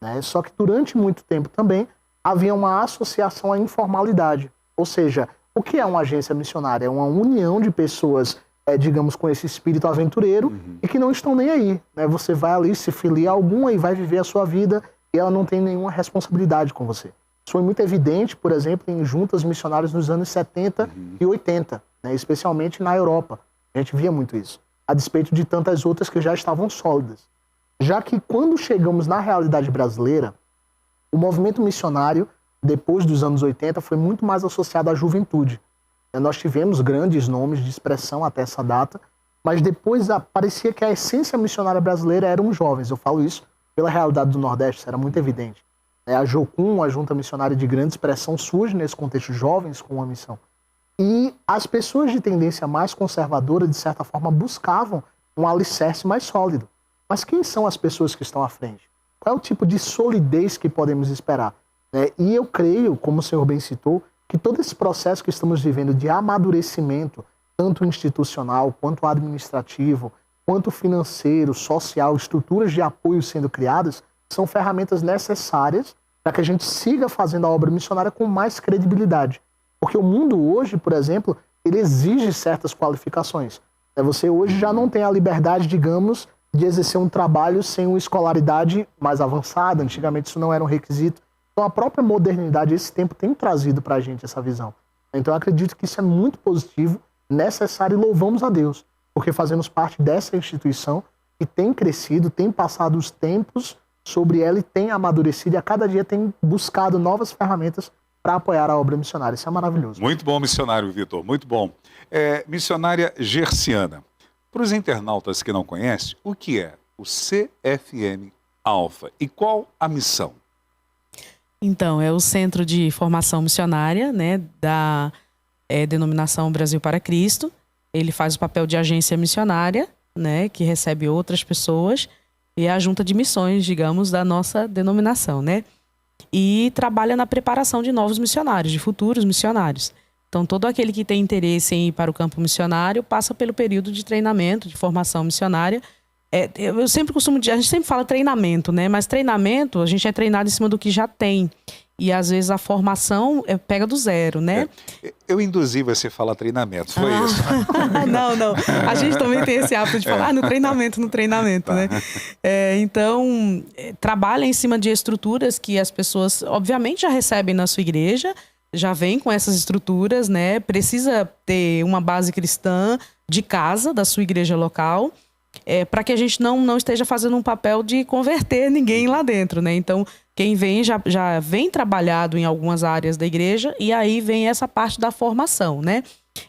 Né? Só que durante muito tempo também havia uma associação à informalidade. Ou seja, o que é uma agência missionária? É uma união de pessoas, digamos, com esse espírito aventureiro e que não estão nem aí. Né? Você vai ali, se filia a alguma e vai viver a sua vida e ela não tem nenhuma responsabilidade com você. Isso foi muito evidente, por exemplo, em juntas missionárias nos anos 70 e 80, né? Especialmente na Europa. A gente via muito isso, a despeito de tantas outras que já estavam sólidas. Já que quando chegamos na realidade brasileira, o movimento missionário, depois dos anos 80, foi muito mais associado à juventude. Nós tivemos grandes nomes de expressão até essa data, mas depois parecia que a essência missionária brasileira eram os jovens. Eu falo isso pela realidade do Nordeste, isso era muito evidente. A JOCUM, a Junta Missionária de Grande Expressão, surge nesse contexto, jovens com uma missão. E as pessoas de tendência mais conservadora, de certa forma, buscavam um alicerce mais sólido. Mas quem são as pessoas que estão à frente? Qual é o tipo de solidez que podemos esperar? E eu creio, como o senhor bem citou, que todo esse processo que estamos vivendo de amadurecimento, tanto institucional, quanto administrativo, quanto financeiro, social, estruturas de apoio sendo criadas, são ferramentas necessárias para que a gente siga fazendo a obra missionária com mais credibilidade. Porque o mundo hoje, por exemplo, ele exige certas qualificações. Você hoje já não tem a liberdade, digamos, de exercer um trabalho sem uma escolaridade mais avançada. Antigamente isso não era um requisito. Então a própria modernidade, esse tempo, tem trazido para a gente essa visão. Então eu acredito que isso é muito positivo, necessário, e louvamos a Deus, porque fazemos parte dessa instituição que tem crescido, tem passado os tempos sobre ela e tem amadurecido, e a cada dia tem buscado novas ferramentas para apoiar a obra missionária. Isso é maravilhoso. Muito bom, missionário Vitor, muito bom. Missionária Gerciana, para os internautas que não conhecem, o que é o CFM Alpha e qual a missão? Então, é o Centro de Formação Missionária, né, da denominação Brasil para Cristo. Ele faz o papel de agência missionária, né, que recebe outras pessoas, e é a junta de missões, digamos, da nossa denominação, né? E trabalha na preparação de novos missionários, de futuros missionários. Então, todo aquele que tem interesse em ir para o campo missionário passa pelo período de treinamento, de formação missionária. Eu sempre costumo dizer, a gente sempre fala treinamento, né? Mas treinamento, a gente é treinado em cima do que já tem. E às vezes a formação pega do zero, né? Eu induzi você a falar treinamento, foi isso? Não. A gente também tem esse hábito de falar no treinamento, né? Então, trabalha em cima de estruturas que as pessoas, obviamente, já recebem na sua igreja, já vem com essas estruturas, né? Precisa ter uma base cristã de casa, da sua igreja local, para que a gente não esteja fazendo um papel de converter ninguém lá dentro, né? Então, quem vem já vem trabalhado em algumas áreas da igreja, e aí vem essa parte da formação, né?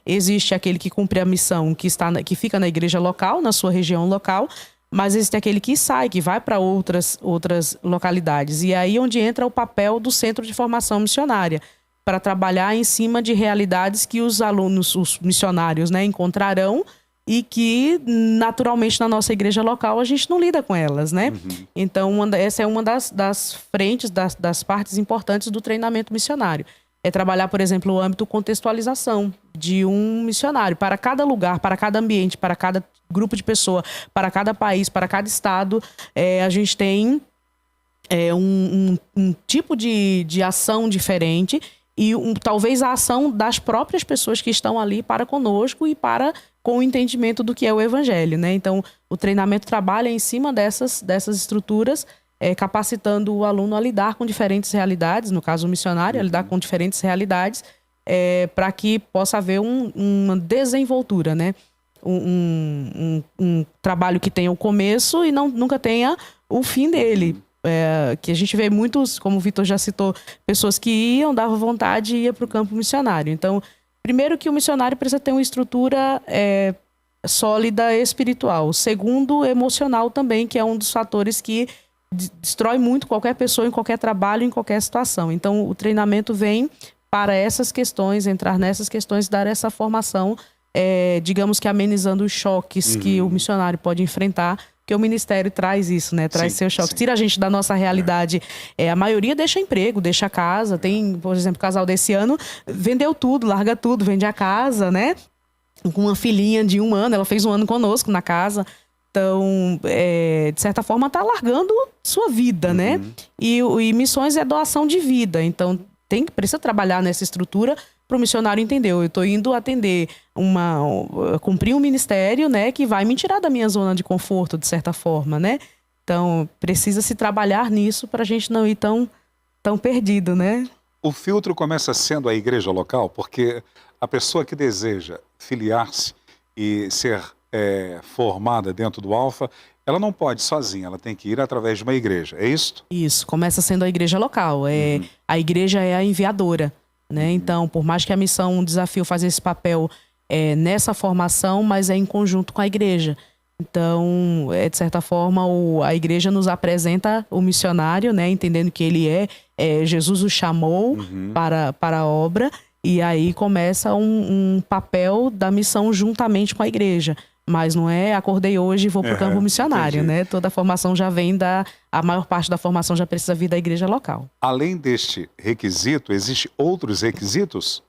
Existe aquele que cumpre a missão, que fica na igreja local, na sua região local, mas existe aquele que sai, que vai para outras localidades. E aí onde entra o papel do Centro de Formação Missionária, para trabalhar em cima de realidades que os alunos, os missionários, né, encontrarão, e que, naturalmente, na nossa igreja local, a gente não lida com elas, né? Então, essa é uma das frentes, das partes importantes do treinamento missionário. É trabalhar, por exemplo, o âmbito contextualização de um missionário. Para cada lugar, para cada ambiente, para cada grupo de pessoa, para cada país, para cada estado, a gente tem um tipo de ação diferente, e talvez a ação das próprias pessoas que estão ali para conosco e com o entendimento do que é o evangelho, né? Então, o treinamento trabalha em cima dessas estruturas, capacitando o aluno a lidar com diferentes realidades, no caso o missionário, a lidar com diferentes realidades, para que possa haver uma desenvoltura, né? Um trabalho que tenha o começo e nunca tenha o fim dele. Que a gente vê muitos, como o Vitor já citou, pessoas que iam, davam vontade e iam para o campo missionário. Então, primeiro que o missionário precisa ter uma estrutura sólida espiritual. Segundo, emocional também, que é um dos fatores que destrói muito qualquer pessoa em qualquer trabalho, em qualquer situação. Então, o treinamento vem para essas questões, entrar nessas questões, dar essa formação, digamos que amenizando os choques que o missionário pode enfrentar, porque o ministério traz isso, né? Traz seus choques. Tira a gente da nossa realidade. A maioria deixa emprego, deixa casa. Tem, por exemplo, o casal desse ano vendeu tudo, larga tudo, vende a casa, né? Com uma filhinha de 1 ano, ela fez 1 ano conosco na casa. Então, de certa forma, está largando sua vida, né? E missões é doação de vida. Então, precisa trabalhar nessa estrutura para o missionário entender. Eu estou indo atender cumprir um ministério, né, que vai me tirar da minha zona de conforto, de certa forma, né? Então, precisa se trabalhar nisso para a gente não ir tão perdido, né? O filtro começa sendo a igreja local, porque a pessoa que deseja filiar-se e ser formada dentro do Alpha, ela não pode sozinha, ela tem que ir através de uma igreja, é isso? Isso, começa sendo a igreja local. A igreja é a enviadora, né? Então, por mais que a missão, um desafio fazer esse papel nessa formação, mas é em conjunto com a igreja. Então, de certa forma, a igreja nos apresenta o missionário, né? Entendendo que ele Jesus o chamou para a obra, e aí começa um papel da missão juntamente com a igreja. Mas não acordei hoje e vou para o campo missionário, né? Toda a formação já vem a maior parte da formação já precisa vir da igreja local. Além deste requisito, existem outros requisitos?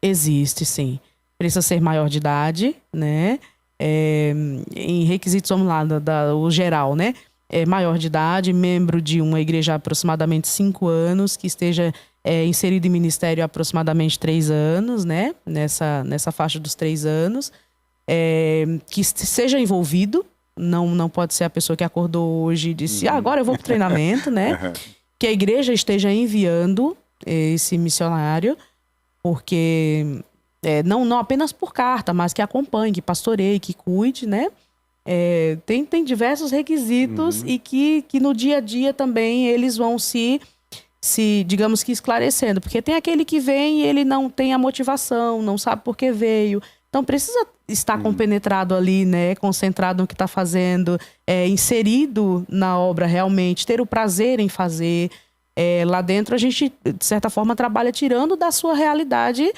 Existe, sim. Precisa ser maior de idade, né? Em requisitos, vamos lá, o geral, né? Maior de idade, membro de uma igreja há aproximadamente 5 anos, que esteja inserido em ministério há aproximadamente 3 anos, né? Nessa faixa dos 3 anos. Que seja envolvido, não pode ser a pessoa que acordou hoje e disse, agora eu vou para o treinamento, né? Que a igreja esteja enviando esse missionário, porque não apenas por carta, mas que acompanhe, que pastoreie, que cuide, né? Tem diversos requisitos e que no dia a dia também eles vão se digamos que esclarecendo, porque tem aquele que vem e ele não tem a motivação, não sabe por que veio, então precisa estar compenetrado ali, né, concentrado no que está fazendo, inserido na obra realmente, ter o prazer em fazer. Lá dentro a gente, de certa forma, trabalha tirando da sua realidade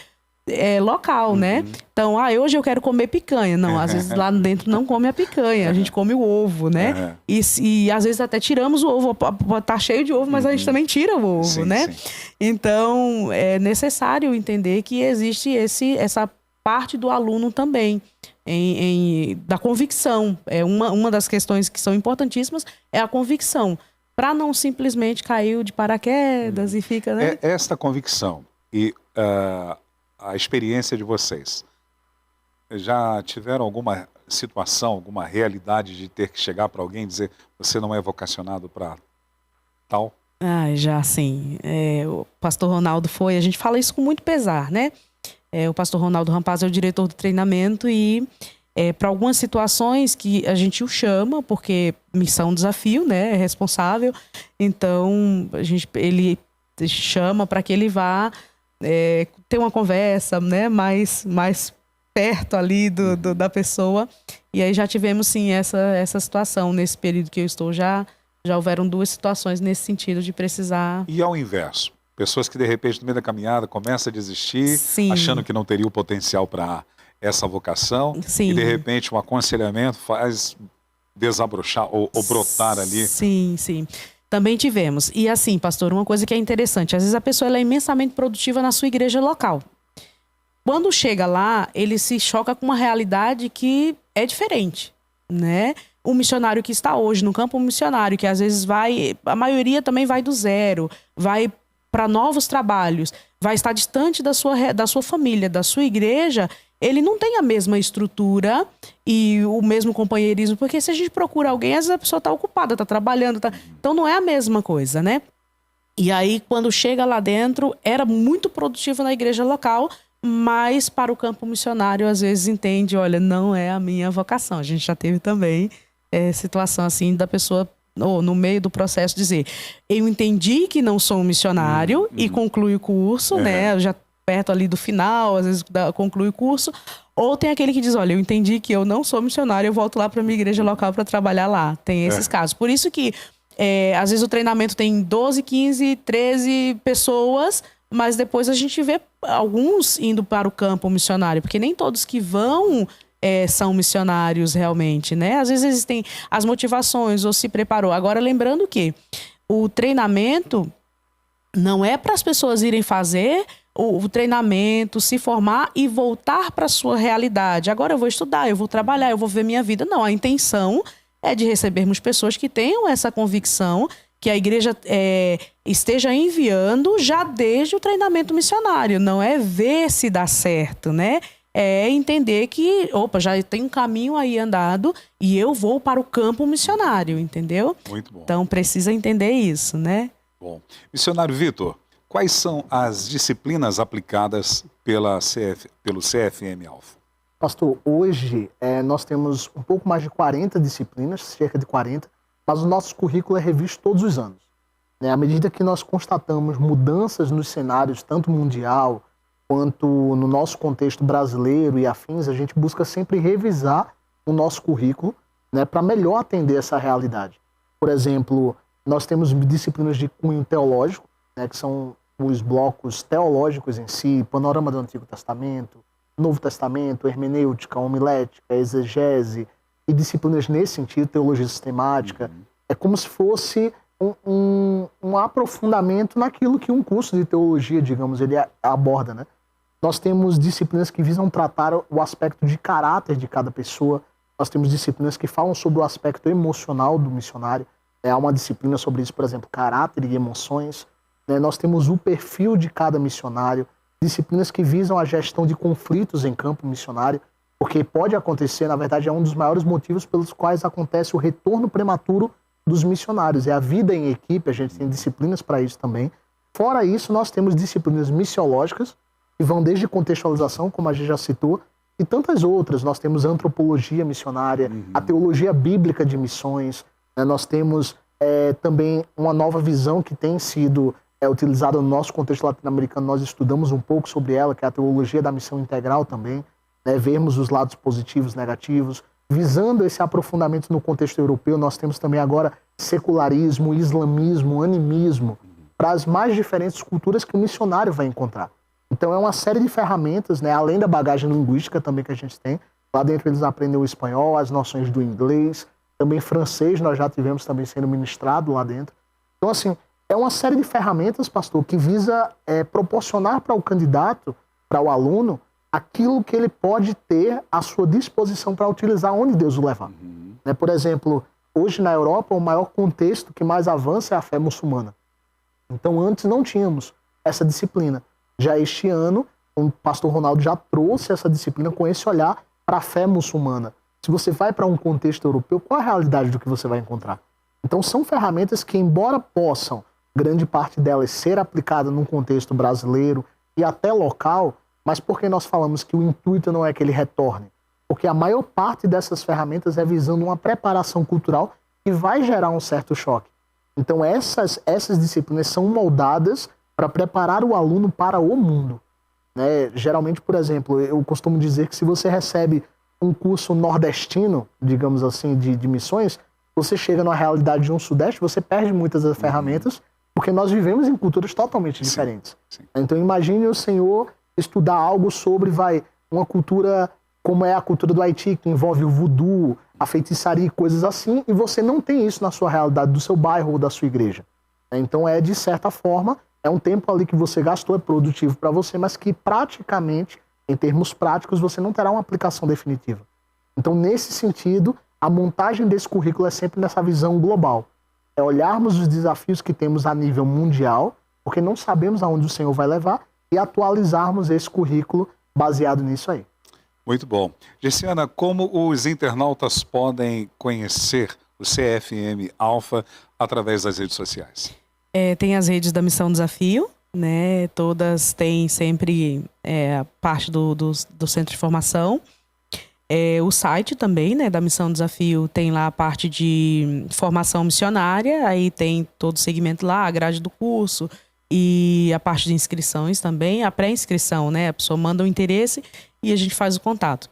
local, né? Então, hoje eu quero comer picanha. Não, às vezes lá dentro não come a picanha, a gente come o ovo, né? E às vezes até tiramos o ovo, tá cheio de ovo, mas a gente também tira o ovo, né? Sim. Então, é necessário entender que existe essa parte do aluno também, da convicção. Uma das questões que são importantíssimas é a convicção, para não simplesmente cair de paraquedas e fica, né? Esta convicção e a experiência de vocês, já tiveram alguma situação, alguma realidade de ter que chegar para alguém e dizer você não é vocacionado para tal? Já sim. O pastor Ronaldo a gente fala isso com muito pesar, né? O pastor Ronaldo Rampaz é o diretor do treinamento e para algumas situações que a gente o chama, porque missão, desafio, né? É responsável. Então, ele chama para que ele vá ter uma conversa, né? mais perto ali da pessoa. E aí já tivemos, sim, essa situação. Nesse período que eu estou, já houveram 2 situações nesse sentido de precisar... E ao inverso? Pessoas que, de repente, no meio da caminhada, começam a desistir, sim, achando que não teria o potencial para essa vocação, sim, e de repente um aconselhamento faz desabrochar ou brotar ali. Sim, sim. Também tivemos. E assim, pastor, uma coisa que é interessante, às vezes a pessoa ela é imensamente produtiva na sua igreja local. Quando chega lá, ele se choca com uma realidade que é diferente, né? O missionário que está hoje no campo missionário, que às vezes a maioria também vai do zero, vai para novos trabalhos, vai estar distante da sua família, da sua igreja, ele não tem a mesma estrutura e o mesmo companheirismo, porque se a gente procura alguém, às vezes a pessoa está ocupada, está trabalhando, então não é a mesma coisa, né? E aí, quando chega lá dentro, era muito produtivo na igreja local, mas para o campo missionário, às vezes entende, olha, não é a minha vocação. A gente já teve também situação assim da pessoa, no meio do processo, dizer, eu entendi que não sou um missionário e conclui o curso, né? Já perto ali do final, às vezes conclui o curso. Ou tem aquele que diz, olha, eu entendi que eu não sou missionário, eu volto lá para a minha igreja local para trabalhar lá. Tem esses casos. Por isso que, às vezes o treinamento tem 12, 15, 13 pessoas, mas depois a gente vê alguns indo para o campo missionário, porque nem todos que vão são missionários realmente, né? Às vezes existem as motivações ou se preparou. Agora, lembrando que o treinamento não é para as pessoas irem fazer o treinamento, se formar e voltar para a sua realidade. Agora eu vou estudar, eu vou trabalhar, eu vou ver minha vida. Não, a intenção é de recebermos pessoas que tenham essa convicção, que a igreja esteja enviando já desde o treinamento missionário. Não é ver se dá certo, né? É entender que, já tem um caminho aí andado e eu vou para o campo missionário, entendeu? Muito bom. Então precisa entender isso, né? Bom. Missionário Vitor, quais são as disciplinas aplicadas pelo CFM Alpha? Pastor, hoje nós temos um pouco mais de 40 disciplinas, cerca de 40, mas o nosso currículo é revisto todos os anos. À medida que nós constatamos mudanças nos cenários, tanto mundial quanto no nosso contexto brasileiro e afins, a gente busca sempre revisar o nosso currículo, né, para melhor atender essa realidade. Por exemplo, nós temos disciplinas de cunho teológico, né, que são os blocos teológicos em si, panorama do Antigo Testamento, Novo Testamento, hermenêutica, homilética, exegese, e disciplinas nesse sentido, teologia sistemática. É como se fosse um aprofundamento naquilo que um curso de teologia, digamos, ele aborda, né? Nós temos disciplinas que visam tratar o aspecto de caráter de cada pessoa. Nós temos disciplinas que falam sobre o aspecto emocional do missionário. Há uma disciplina sobre isso, por exemplo, caráter e emoções. né? Nós temos o perfil de cada missionário, disciplinas que visam a gestão de conflitos em campo missionário, porque pode acontecer, na verdade, é um dos maiores motivos pelos quais acontece o retorno prematuro dos missionários. É a vida em equipe, a gente tem disciplinas para isso também. Fora isso, nós temos disciplinas missiológicas, que vão desde contextualização, como a gente já citou, e tantas outras. Nós temos antropologia missionária, a teologia bíblica de missões, né? Nós temos também uma nova visão que tem sido utilizada no nosso contexto latino-americano. Nós estudamos um pouco sobre ela, que é a teologia da missão integral também, né? Vermos os lados positivos, negativos. Visando esse aprofundamento no contexto europeu, nós temos também agora secularismo, islamismo, animismo, para as mais diferentes culturas que o missionário vai encontrar. Então é uma série de ferramentas, né, além da bagagem linguística também que a gente tem. Lá dentro eles aprendem o espanhol, as noções do inglês, também francês nós já tivemos também sendo ministrado lá dentro. Então assim, é uma série de ferramentas, pastor, que visa proporcionar para o candidato, para o aluno, aquilo que ele pode ter à sua disposição para utilizar onde Deus o levar. Né, por exemplo, hoje na Europa o maior contexto que mais avança é a fé muçulmana. Então antes não tínhamos essa disciplina. Já este ano, o pastor Ronaldo já trouxe essa disciplina com esse olhar para a fé muçulmana. Se você vai para um contexto europeu, qual é a realidade do que você vai encontrar? Então são ferramentas que, embora possam, grande parte delas, ser aplicada num contexto brasileiro e até local, mas por que nós falamos que o intuito não é que ele retorne? Porque a maior parte dessas ferramentas é visando uma preparação cultural que vai gerar um certo choque. Então essas disciplinas são moldadas para preparar o aluno para o mundo. Né? Geralmente, por exemplo, eu costumo dizer que se você recebe um curso nordestino, digamos assim, de missões, você chega na realidade de um sudeste, você perde muitas das ferramentas, porque nós vivemos em culturas totalmente diferentes. Sim. Então imagine o senhor estudar algo sobre uma cultura como é a cultura do Haiti, que envolve o voodoo, a feitiçaria e coisas assim, e você não tem isso na sua realidade do seu bairro ou da sua igreja. Então de certa forma, é um tempo ali que você gastou, é produtivo para você, mas que praticamente, em termos práticos, você não terá uma aplicação definitiva. Então, nesse sentido, a montagem desse currículo é sempre nessa visão global. É olharmos os desafios que temos a nível mundial, porque não sabemos aonde o Senhor vai levar, e atualizarmos esse currículo baseado nisso aí. Muito bom. Gessiana, como os internautas podem conhecer o CFM Alpha através das redes sociais? Tem as redes da Missão Desafio, né? Todas têm sempre a parte do centro de formação. O site também, né, da Missão Desafio, tem lá a parte de formação missionária, aí tem todo o segmento lá, a grade do curso e a parte de inscrições também, a pré-inscrição, né? A pessoa manda o interesse e a gente faz o contato.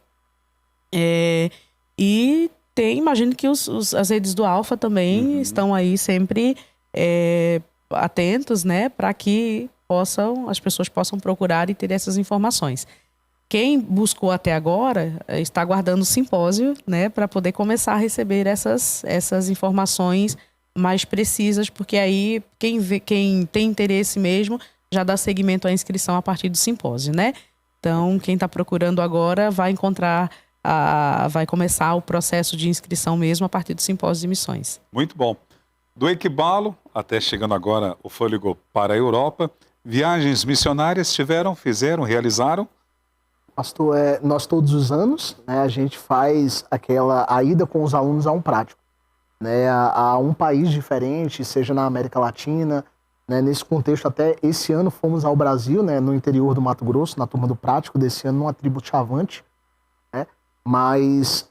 E imagino que as redes do Alpha também estão aí sempre atentos, né, para que as pessoas possam procurar e ter essas informações. Quem buscou até agora está aguardando o simpósio, né, para poder começar a receber essas informações mais precisas, porque aí quem tem interesse mesmo já dá seguimento à inscrição a partir do simpósio, né? Então, quem está procurando agora vai vai começar o processo de inscrição mesmo a partir do simpósio de missões. Muito bom. Do Equibalo, até chegando agora o fôlego para a Europa, viagens missionárias fizeram, realizaram? Pastor, nós todos os anos, né, a gente faz a ida com os alunos a um prático, né, a um país diferente, seja na América Latina, né, nesse contexto até esse ano fomos ao Brasil, né, no interior do Mato Grosso, na turma do prático desse ano, numa tribo Chavante, né, mas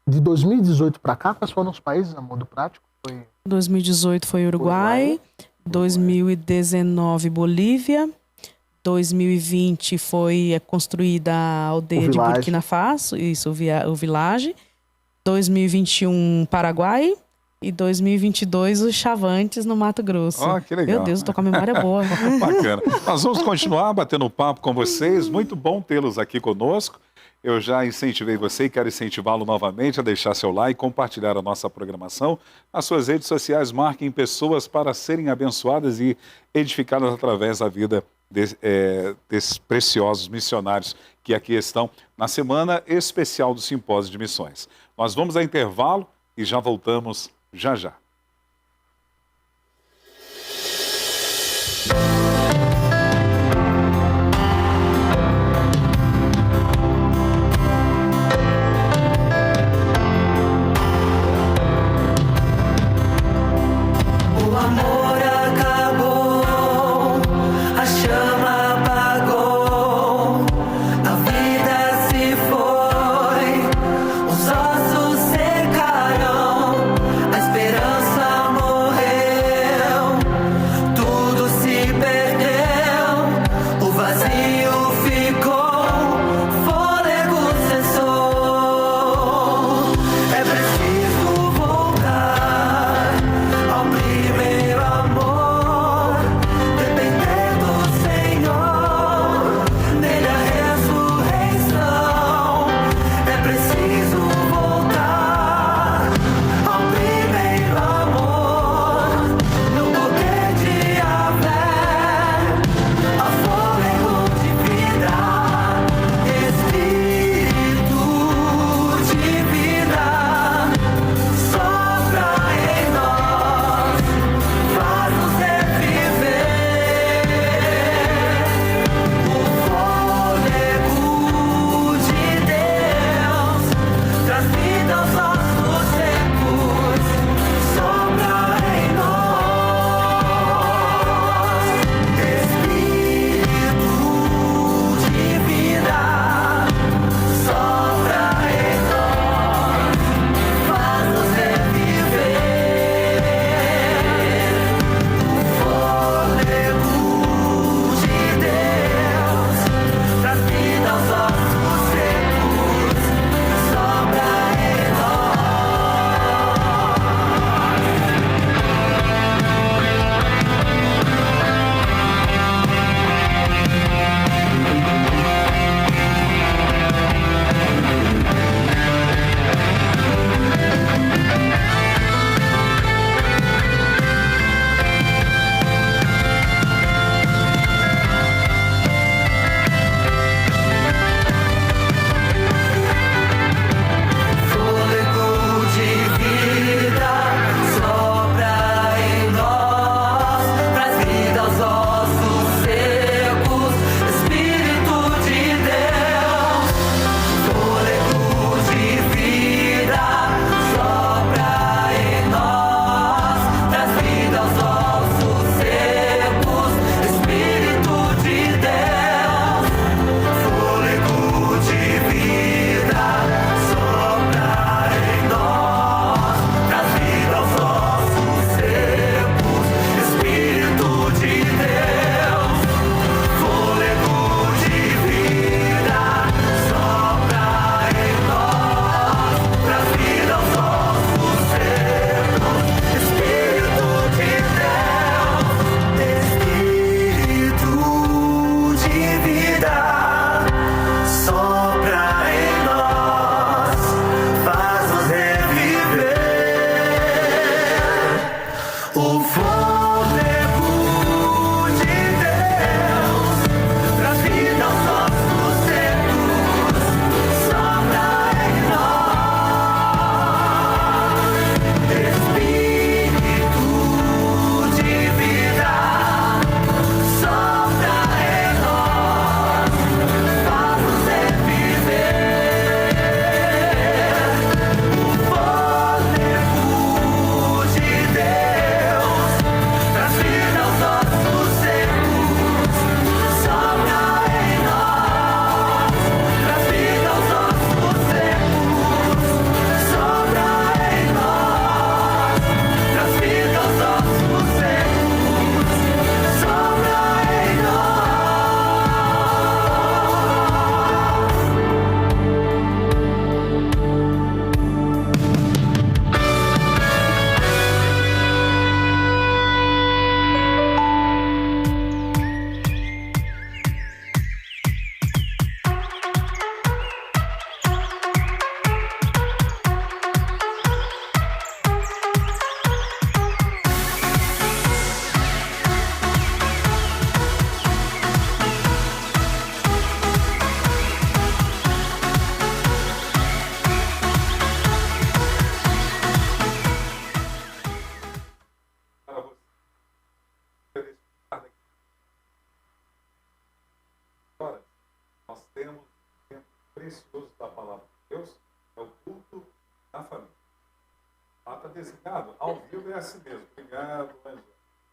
de 2018 para cá, quais foram os países, amor, do prático? 2018 foi Uruguai, 2019 Bolívia, 2020 foi construída a aldeia de Burkina Faso, isso, o Village, 2021 Paraguai e 2022 os Chavantes no Mato Grosso. Que legal. Meu Deus, eu tô com a memória boa. Bacana. Nós vamos continuar batendo papo com vocês, muito bom tê-los aqui conosco. Eu já incentivei você e quero incentivá-lo novamente a deixar seu like, compartilhar a nossa programação. Nas suas redes sociais, marquem pessoas para serem abençoadas e edificadas através da vida desses preciosos missionários que aqui estão na semana especial do Simpósio de Missões. Nós vamos a intervalo e já voltamos já. O fôlego de Deus traz vida aos nossos secos, sopra em nós, Espírito de vida, sopra em nós, faz-nos reviver. O fôlego de Deus traz vida aos nossos secos, sopra em nós, traz vida aos nossos secos, sopra em nós, traz vida aos nossos secos, sopra em Nós temos um tempo precioso da palavra de Deus, é o culto da família. Está desligado? Ao vivo é assim mesmo. Obrigado, Angela.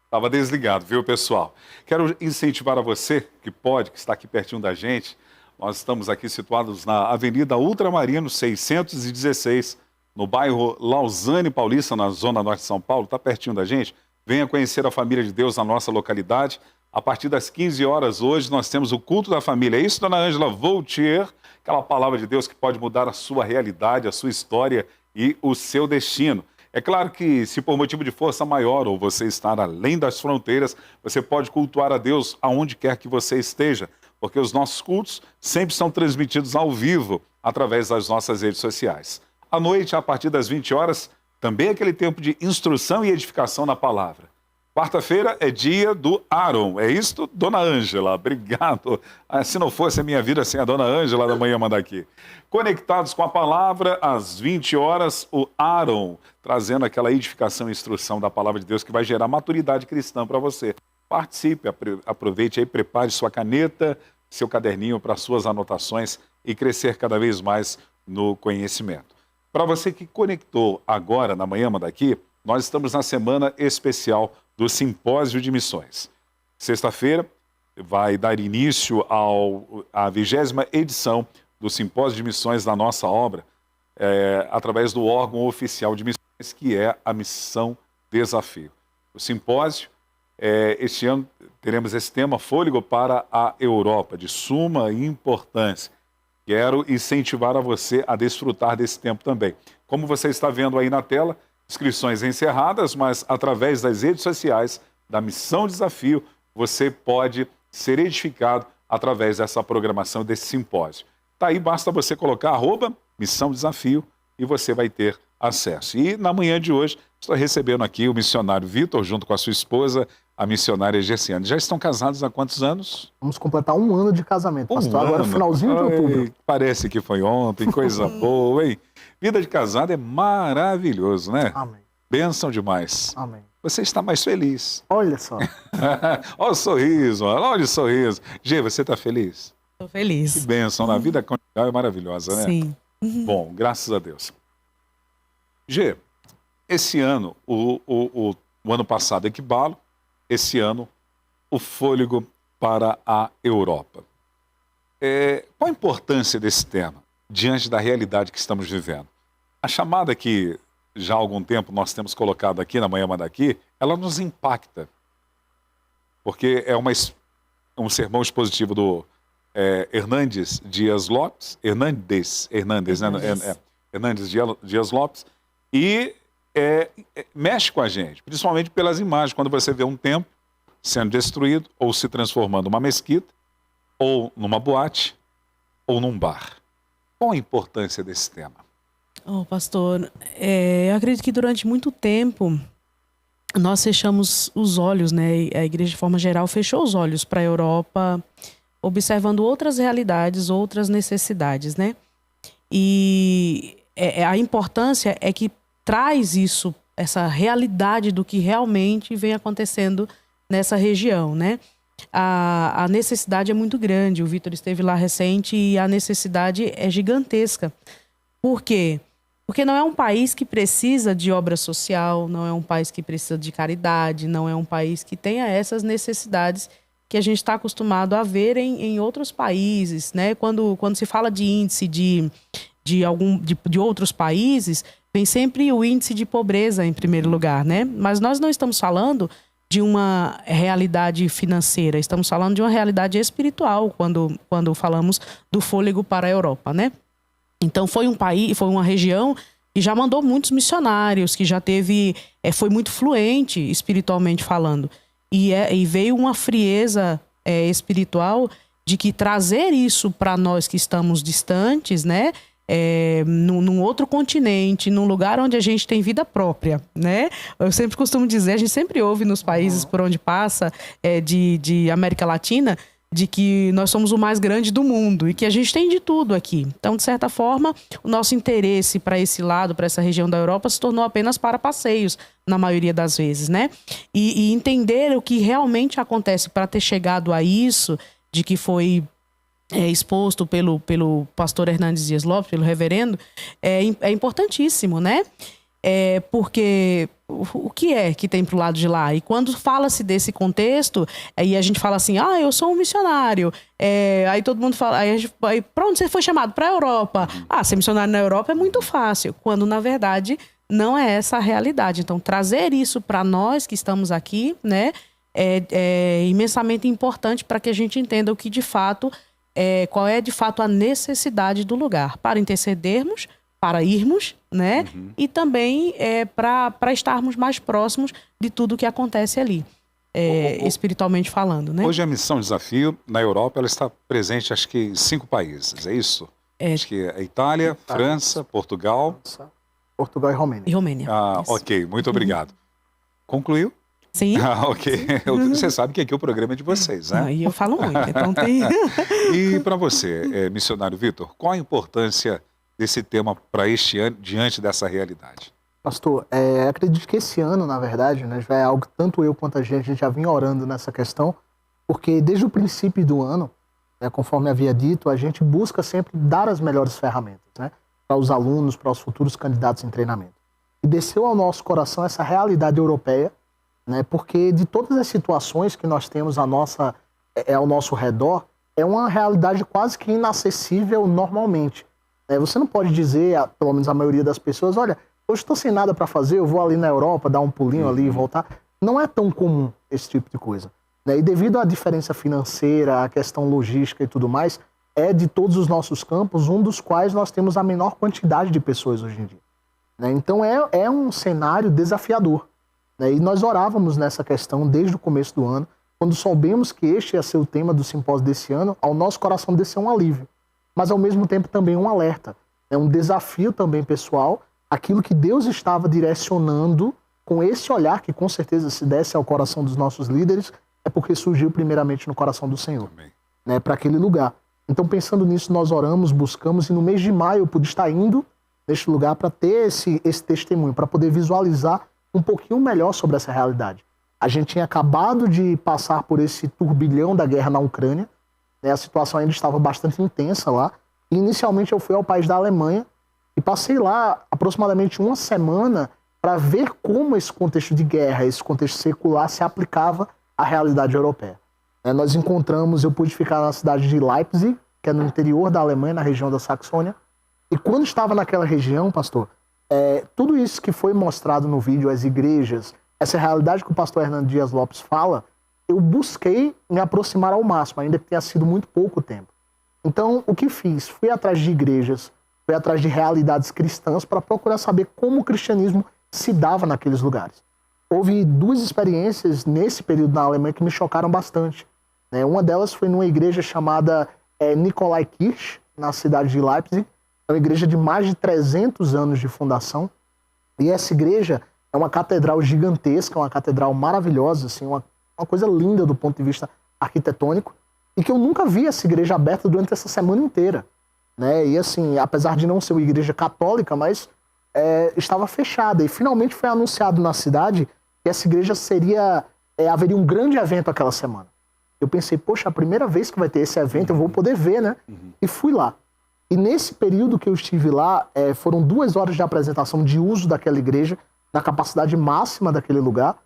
Estava desligado, viu, pessoal? Quero incentivar a você que pode, que está aqui pertinho da gente. Nós estamos aqui situados na Avenida Ultramarino 616, no bairro Lausanne Paulista, na zona norte de São Paulo. Está pertinho da gente? Venha conhecer a família de Deus na nossa localidade. A partir das 15 horas hoje nós temos o culto da família. É isso, dona Ângela Voltier, aquela palavra de Deus que pode mudar a sua realidade, a sua história e o seu destino. É claro que se por motivo de força maior ou você estar além das fronteiras, você pode cultuar a Deus aonde quer que você esteja, porque os nossos cultos sempre são transmitidos ao vivo através das nossas redes sociais. À noite, a partir das 20 horas, também é aquele tempo de instrução e edificação na palavra. Quarta-feira é dia do Aaron, é isso, dona Ângela? Obrigado. Se não fosse a minha vida sem a dona Ângela da manhã manda aqui. Conectados com a palavra, às 20 horas, o Aaron, trazendo aquela edificação e instrução da palavra de Deus que vai gerar maturidade cristã para você. Participe, aproveite aí, prepare sua caneta, seu caderninho para suas anotações e crescer cada vez mais no conhecimento. Para você que conectou agora na manhã manda aqui, nós estamos na semana especial do Simpósio de Missões. Sexta-feira vai dar início à 20ª edição do Simpósio de Missões da nossa obra, através do órgão oficial de missões, que é a Missão Desafio. O simpósio, este ano, teremos esse tema, Fôlego para a Europa, de suma importância. Quero incentivar a você a desfrutar desse tempo também. Como você está vendo aí na tela, inscrições encerradas, mas através das redes sociais da Missão Desafio, você pode ser edificado através dessa programação, desse simpósio. Tá aí, basta você colocar @Missão Desafio e você vai ter acesso. E na manhã de hoje, estou recebendo aqui o missionário Vitor, junto com a sua esposa, a missionária Gersiane. Já estão casados há quantos anos? Vamos completar 1 ano de casamento, pastor. Agora, finalzinho de outubro. Parece que foi ontem, coisa boa, hein? Vida de casado é maravilhoso, né? Amém. Bênção demais. Amém. Você está mais feliz. Olha só. Olha o sorriso, olha o sorriso. Gê, você está feliz? Estou feliz. Que bênção, a vida conjugal é maravilhosa, né? Sim. Bom, graças a Deus. Gê, esse ano, o ano passado equibalo, esse ano, o fôlego para a Europa. Qual a importância desse tema diante da realidade que estamos vivendo? A chamada que já há algum tempo nós temos colocado aqui na Manhã Manda Aqui, ela nos impacta, porque é um sermão expositivo do Hernandes Dias Lopes, Hernandes Dias Lopes, e mexe com a gente, principalmente pelas imagens, quando você vê um templo sendo destruído ou se transformando numa mesquita, ou numa boate, ou num bar. Qual a importância desse tema? Pastor, eu acredito que durante muito tempo nós fechamos os olhos, né? A igreja, de forma geral, fechou os olhos para a Europa, observando outras realidades, outras necessidades, né? E a importância é que traz isso, essa realidade do que realmente vem acontecendo nessa região, né? A necessidade é muito grande. O Vitor esteve lá recente e a necessidade é gigantesca. Por quê? Porque não é um país que precisa de obra social, não é um país que precisa de caridade, não é um país que tenha essas necessidades que a gente está acostumado a ver em outros países, né? Quando se fala de índice de outros países, vem sempre o índice de pobreza em primeiro lugar, né? Mas nós não estamos falando de uma realidade financeira, estamos falando de uma realidade espiritual quando falamos do fôlego para a Europa, né? Então foi uma região que já mandou muitos missionários, que já teve, foi muito fluente espiritualmente falando. E veio uma frieza espiritual de que trazer isso para nós que estamos distantes, né? Num outro continente, num lugar onde a gente tem vida própria, né? Eu sempre costumo dizer, a gente sempre ouve nos países por onde passa, de América Latina, de que nós somos o mais grande do mundo e que a gente tem de tudo aqui. Então, de certa forma, o nosso interesse para esse lado, para essa região da Europa, se tornou apenas para passeios, na maioria das vezes, né? E entender o que realmente acontece para ter chegado a isso, de que foi exposto pelo pastor Hernandes Dias Lopes, pelo reverendo, é importantíssimo, né? Porque o que é que tem pro lado de lá? E quando fala-se desse contexto, aí a gente fala assim, eu sou um missionário. Aí todo mundo fala, pra onde você foi chamado? Pra Europa. Ser missionário na Europa é muito fácil, quando na verdade não é essa a realidade. Então trazer isso para nós que estamos aqui, né, é imensamente importante para que a gente entenda o que de fato, qual é de fato a necessidade do lugar, para intercedermos, para irmos, né? E também para estarmos mais próximos de tudo que acontece ali, espiritualmente falando, né? Hoje a Missão Desafio, na Europa, ela está presente, acho que em 5 países, é isso? Acho que é Itália, França, Portugal e Romênia. E Romênia. Ok, muito obrigado. Concluiu? Sim. Ok. Você sabe que aqui o programa é de vocês, né? E eu falo muito, então tem... E para você, missionário Vitor, qual a importância desse tema para este ano, diante dessa realidade? Pastor, acredito que esse ano, na verdade, né, já é algo que tanto eu quanto a gente já vinha orando nessa questão, porque desde o princípio do ano, conforme havia dito, a gente busca sempre dar as melhores ferramentas, né, para os alunos, para os futuros candidatos em treinamento. E desceu ao nosso coração essa realidade europeia, né, porque de todas as situações que nós temos ao nosso redor, é uma realidade quase que inacessível normalmente. Você não pode dizer, pelo menos a maioria das pessoas, olha, hoje estou sem nada para fazer, eu vou ali na Europa, dar um pulinho ali e voltar. Não é tão comum esse tipo de coisa. E devido à diferença financeira, à questão logística e tudo mais, é de todos os nossos campos um dos quais nós temos a menor quantidade de pessoas hoje em dia. Então é um cenário desafiador. E nós orávamos nessa questão desde o começo do ano. Quando soubemos que este ia ser o tema do simpósio desse ano, ao nosso coração desceu um alívio. Mas ao mesmo tempo também um alerta. É um desafio também pessoal, aquilo que Deus estava direcionando com esse olhar que com certeza se desce ao coração dos nossos líderes, é porque surgiu primeiramente no coração do Senhor, né, para aquele lugar. Então pensando nisso nós oramos, buscamos e no mês de maio eu pude estar indo neste lugar para ter esse testemunho, para poder visualizar um pouquinho melhor sobre essa realidade. A gente tinha acabado de passar por esse turbilhão da guerra na Ucrânia, a situação ainda estava bastante intensa lá. E inicialmente eu fui ao país da Alemanha e passei lá aproximadamente uma semana para ver como esse contexto de guerra, esse contexto secular se aplicava à realidade europeia. Nós encontramos, eu pude ficar na cidade de Leipzig, que é no interior da Alemanha, na região da Saxônia. E quando estava naquela região, pastor, tudo isso que foi mostrado no vídeo, as igrejas, essa realidade que o pastor Hernandes Dias Lopes fala, eu busquei me aproximar ao máximo, ainda que tenha sido muito pouco tempo. Então, o que fiz? Fui atrás de igrejas, fui atrás de realidades cristãs para procurar saber como o cristianismo se dava naqueles lugares. Houve 2 experiências nesse período na Alemanha que me chocaram bastante. Uma delas foi numa igreja chamada Nikolaikirche, na cidade de Leipzig. É uma igreja de mais de 300 anos de fundação. E essa igreja É uma catedral gigantesca, uma catedral maravilhosa, assim, uma coisa linda do ponto de vista arquitetônico, e que eu nunca vi essa igreja aberta durante essa semana inteira, né? E assim, apesar de não ser uma igreja católica, mas estava fechada. E finalmente foi anunciado na cidade que essa igreja haveria um grande evento aquela semana. Eu pensei, poxa, a primeira vez que vai ter esse evento, eu vou poder ver, né? E fui lá. E nesse período que eu estive lá, foram 2 horas de apresentação de uso daquela igreja, na capacidade máxima daquele lugar,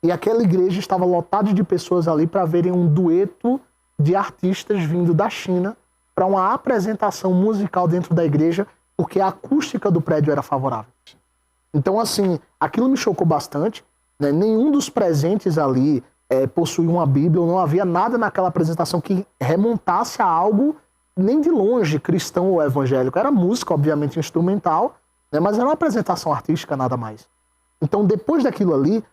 e aquela igreja estava lotada de pessoas ali para verem um dueto de artistas vindo da China para uma apresentação musical dentro da igreja, porque a acústica do prédio era favorável. Então, assim, aquilo me chocou bastante, né? Nenhum dos presentes ali possuía uma Bíblia, não havia nada naquela apresentação que remontasse a algo nem de longe cristão ou evangélico. Era música, obviamente, instrumental, né? Mas era uma apresentação artística, nada mais. Então, depois daquilo ali,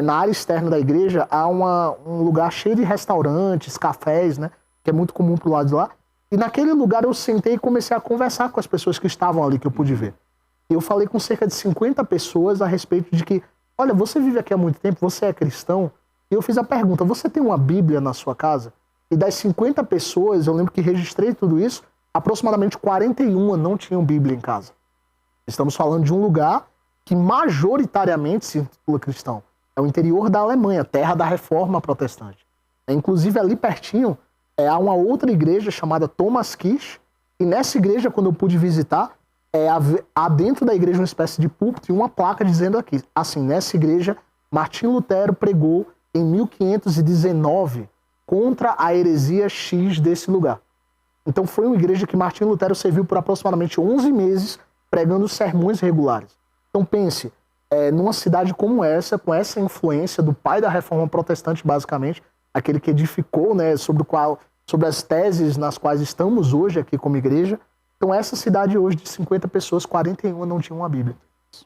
na área externa da igreja, há um lugar cheio de restaurantes, cafés, né? Que é muito comum pro lado de lá. E naquele lugar eu sentei e comecei a conversar com as pessoas que estavam ali, que eu pude ver. E eu falei com cerca de 50 pessoas a respeito de que, olha, você vive aqui há muito tempo, você é cristão? E eu fiz a pergunta, você tem uma Bíblia na sua casa? E das 50 pessoas, eu lembro que registrei tudo isso, aproximadamente 41 não tinham Bíblia em casa. Estamos falando de um lugar que majoritariamente se intitula cristão. É o interior da Alemanha, terra da Reforma Protestante. Inclusive ali pertinho, há uma outra igreja chamada Thomas Kish, e nessa igreja, quando eu pude visitar, há dentro da igreja uma espécie de púlpito e uma placa dizendo aqui, assim, nessa igreja, Martinho Lutero pregou em 1519 contra a heresia X desse lugar. Então foi uma igreja que Martinho Lutero serviu por aproximadamente 11 meses pregando sermões regulares. Então pense, numa cidade como essa, com essa influência do pai da Reforma Protestante, basicamente, aquele que edificou, né, sobre as teses nas quais estamos hoje aqui como igreja. Então essa cidade hoje de 50 pessoas, 41 não tinham uma Bíblia.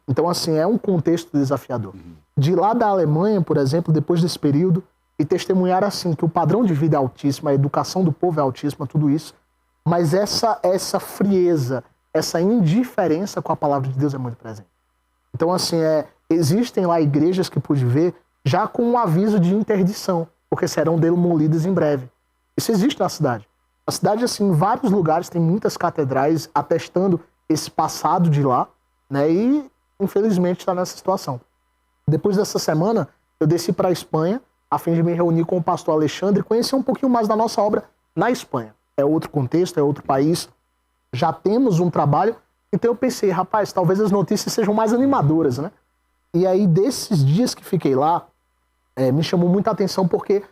Então assim, é um contexto desafiador. De lá da Alemanha, por exemplo, depois desse período, e testemunhar assim, que o padrão de vida é altíssimo, a educação do povo é altíssima, tudo isso, mas essa frieza, essa indiferença com a palavra de Deus é muito presente. Então assim, existem lá igrejas que pude ver já com um aviso de interdição, porque serão demolidas em breve. Isso existe na cidade. A cidade, assim, em vários lugares tem muitas catedrais atestando esse passado de lá, né? E, infelizmente, está nessa situação. Depois dessa semana, eu desci para a Espanha, a fim de me reunir com o pastor Alexandre e conhecer um pouquinho mais da nossa obra na Espanha. É outro contexto, é outro país. Já temos um trabalho. Então eu pensei, rapaz, talvez as notícias sejam mais animadoras, né? E aí, desses dias que fiquei lá, me chamou muita atenção porque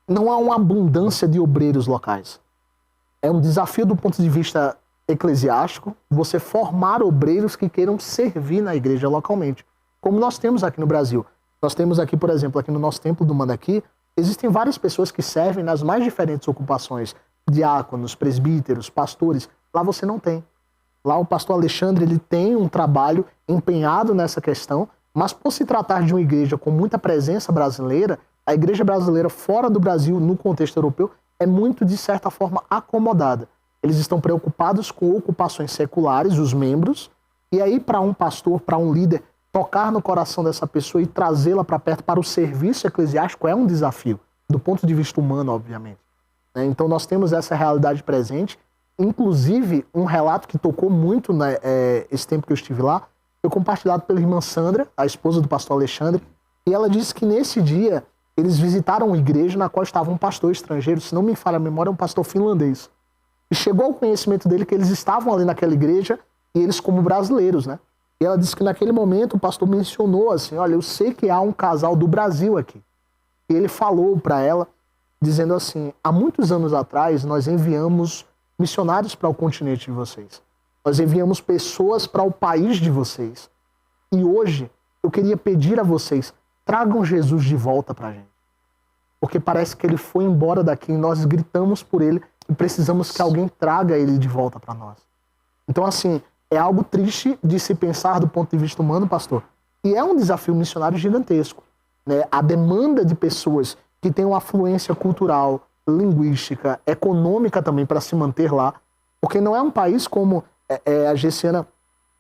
não há uma abundância de obreiros locais. É um desafio do ponto de vista eclesiástico você formar obreiros que queiram servir na igreja localmente, como nós temos aqui no Brasil. Nós temos aqui, por exemplo, aqui no nosso templo do Mandaqui, existem várias pessoas que servem nas mais diferentes ocupações, diáconos, presbíteros, pastores. Lá você não tem. Lá o pastor Alexandre, ele tem um trabalho empenhado nessa questão, mas por se tratar de uma igreja com muita presença brasileira, a igreja brasileira fora do Brasil, no contexto europeu, é muito, de certa forma, acomodada. Eles estão preocupados com ocupações seculares, os membros, e aí para um pastor, para um líder, tocar no coração dessa pessoa e trazê-la para perto para o serviço eclesiástico é um desafio, do ponto de vista humano, obviamente. Então nós temos essa realidade presente. Inclusive, um relato que tocou muito esse tempo que eu estive lá, foi compartilhado pela irmã Sandra, a esposa do pastor Alexandre, e ela disse que nesse dia eles visitaram uma igreja na qual estava um pastor estrangeiro, se não me falha a memória, um pastor finlandês. E chegou ao conhecimento dele que eles estavam ali naquela igreja, e eles como brasileiros, né? E ela disse que naquele momento o pastor mencionou assim, olha, eu sei que há um casal do Brasil aqui. E ele falou para ela, dizendo assim, há muitos anos atrás nós enviamos missionários para o continente de vocês. Nós enviamos pessoas para o país de vocês. E hoje eu queria pedir a vocês, tragam Jesus de volta para a gente. Porque parece que ele foi embora daqui e nós gritamos por ele e precisamos que alguém traga ele de volta para nós. Então, assim, é algo triste de se pensar do ponto de vista humano, pastor. E é um desafio missionário gigantesco, né? A demanda de pessoas que têm uma afluência cultural, linguística, econômica também para se manter lá. Porque não é um país como a Gessiana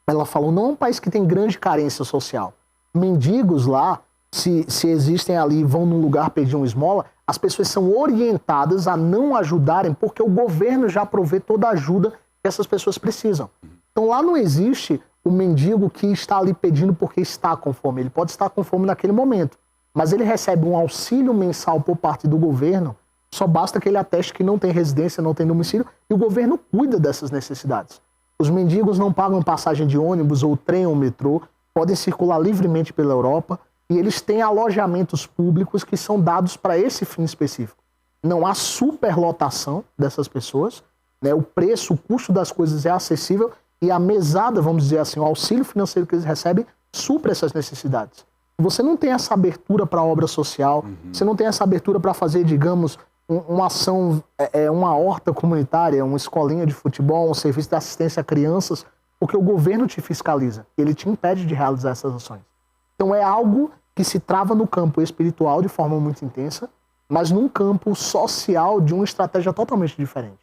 ela falou, não é um país que tem grande carência social. mendigos lá, se existem ali e vão num lugar pedir uma esmola, as pessoas são orientadas a não ajudarem porque o governo já provê toda a ajuda que essas pessoas precisam. Então lá não existe o mendigo que está ali pedindo porque está com fome. Ele pode estar com fome naquele momento, mas ele recebe um auxílio mensal por parte do governo, só basta que ele ateste que não tem residência, não tem domicílio, e o governo cuida dessas necessidades. Os mendigos não pagam passagem de ônibus ou trem ou metrô, podem circular livremente pela Europa, e eles têm alojamentos públicos que são dados para esse fim específico. Não há superlotação dessas pessoas, né? O preço, o custo das coisas é acessível e a mesada, vamos dizer assim, o auxílio financeiro que eles recebem supre essas necessidades. Você não tem essa abertura para obra social, você não tem essa abertura para fazer, digamos, uma ação, uma horta comunitária, uma escolinha de futebol, um serviço de assistência a crianças, porque o governo te fiscaliza, ele te impede de realizar essas ações. Então é algo que se trava no campo espiritual de forma muito intensa, mas num campo social de uma estratégia totalmente diferente.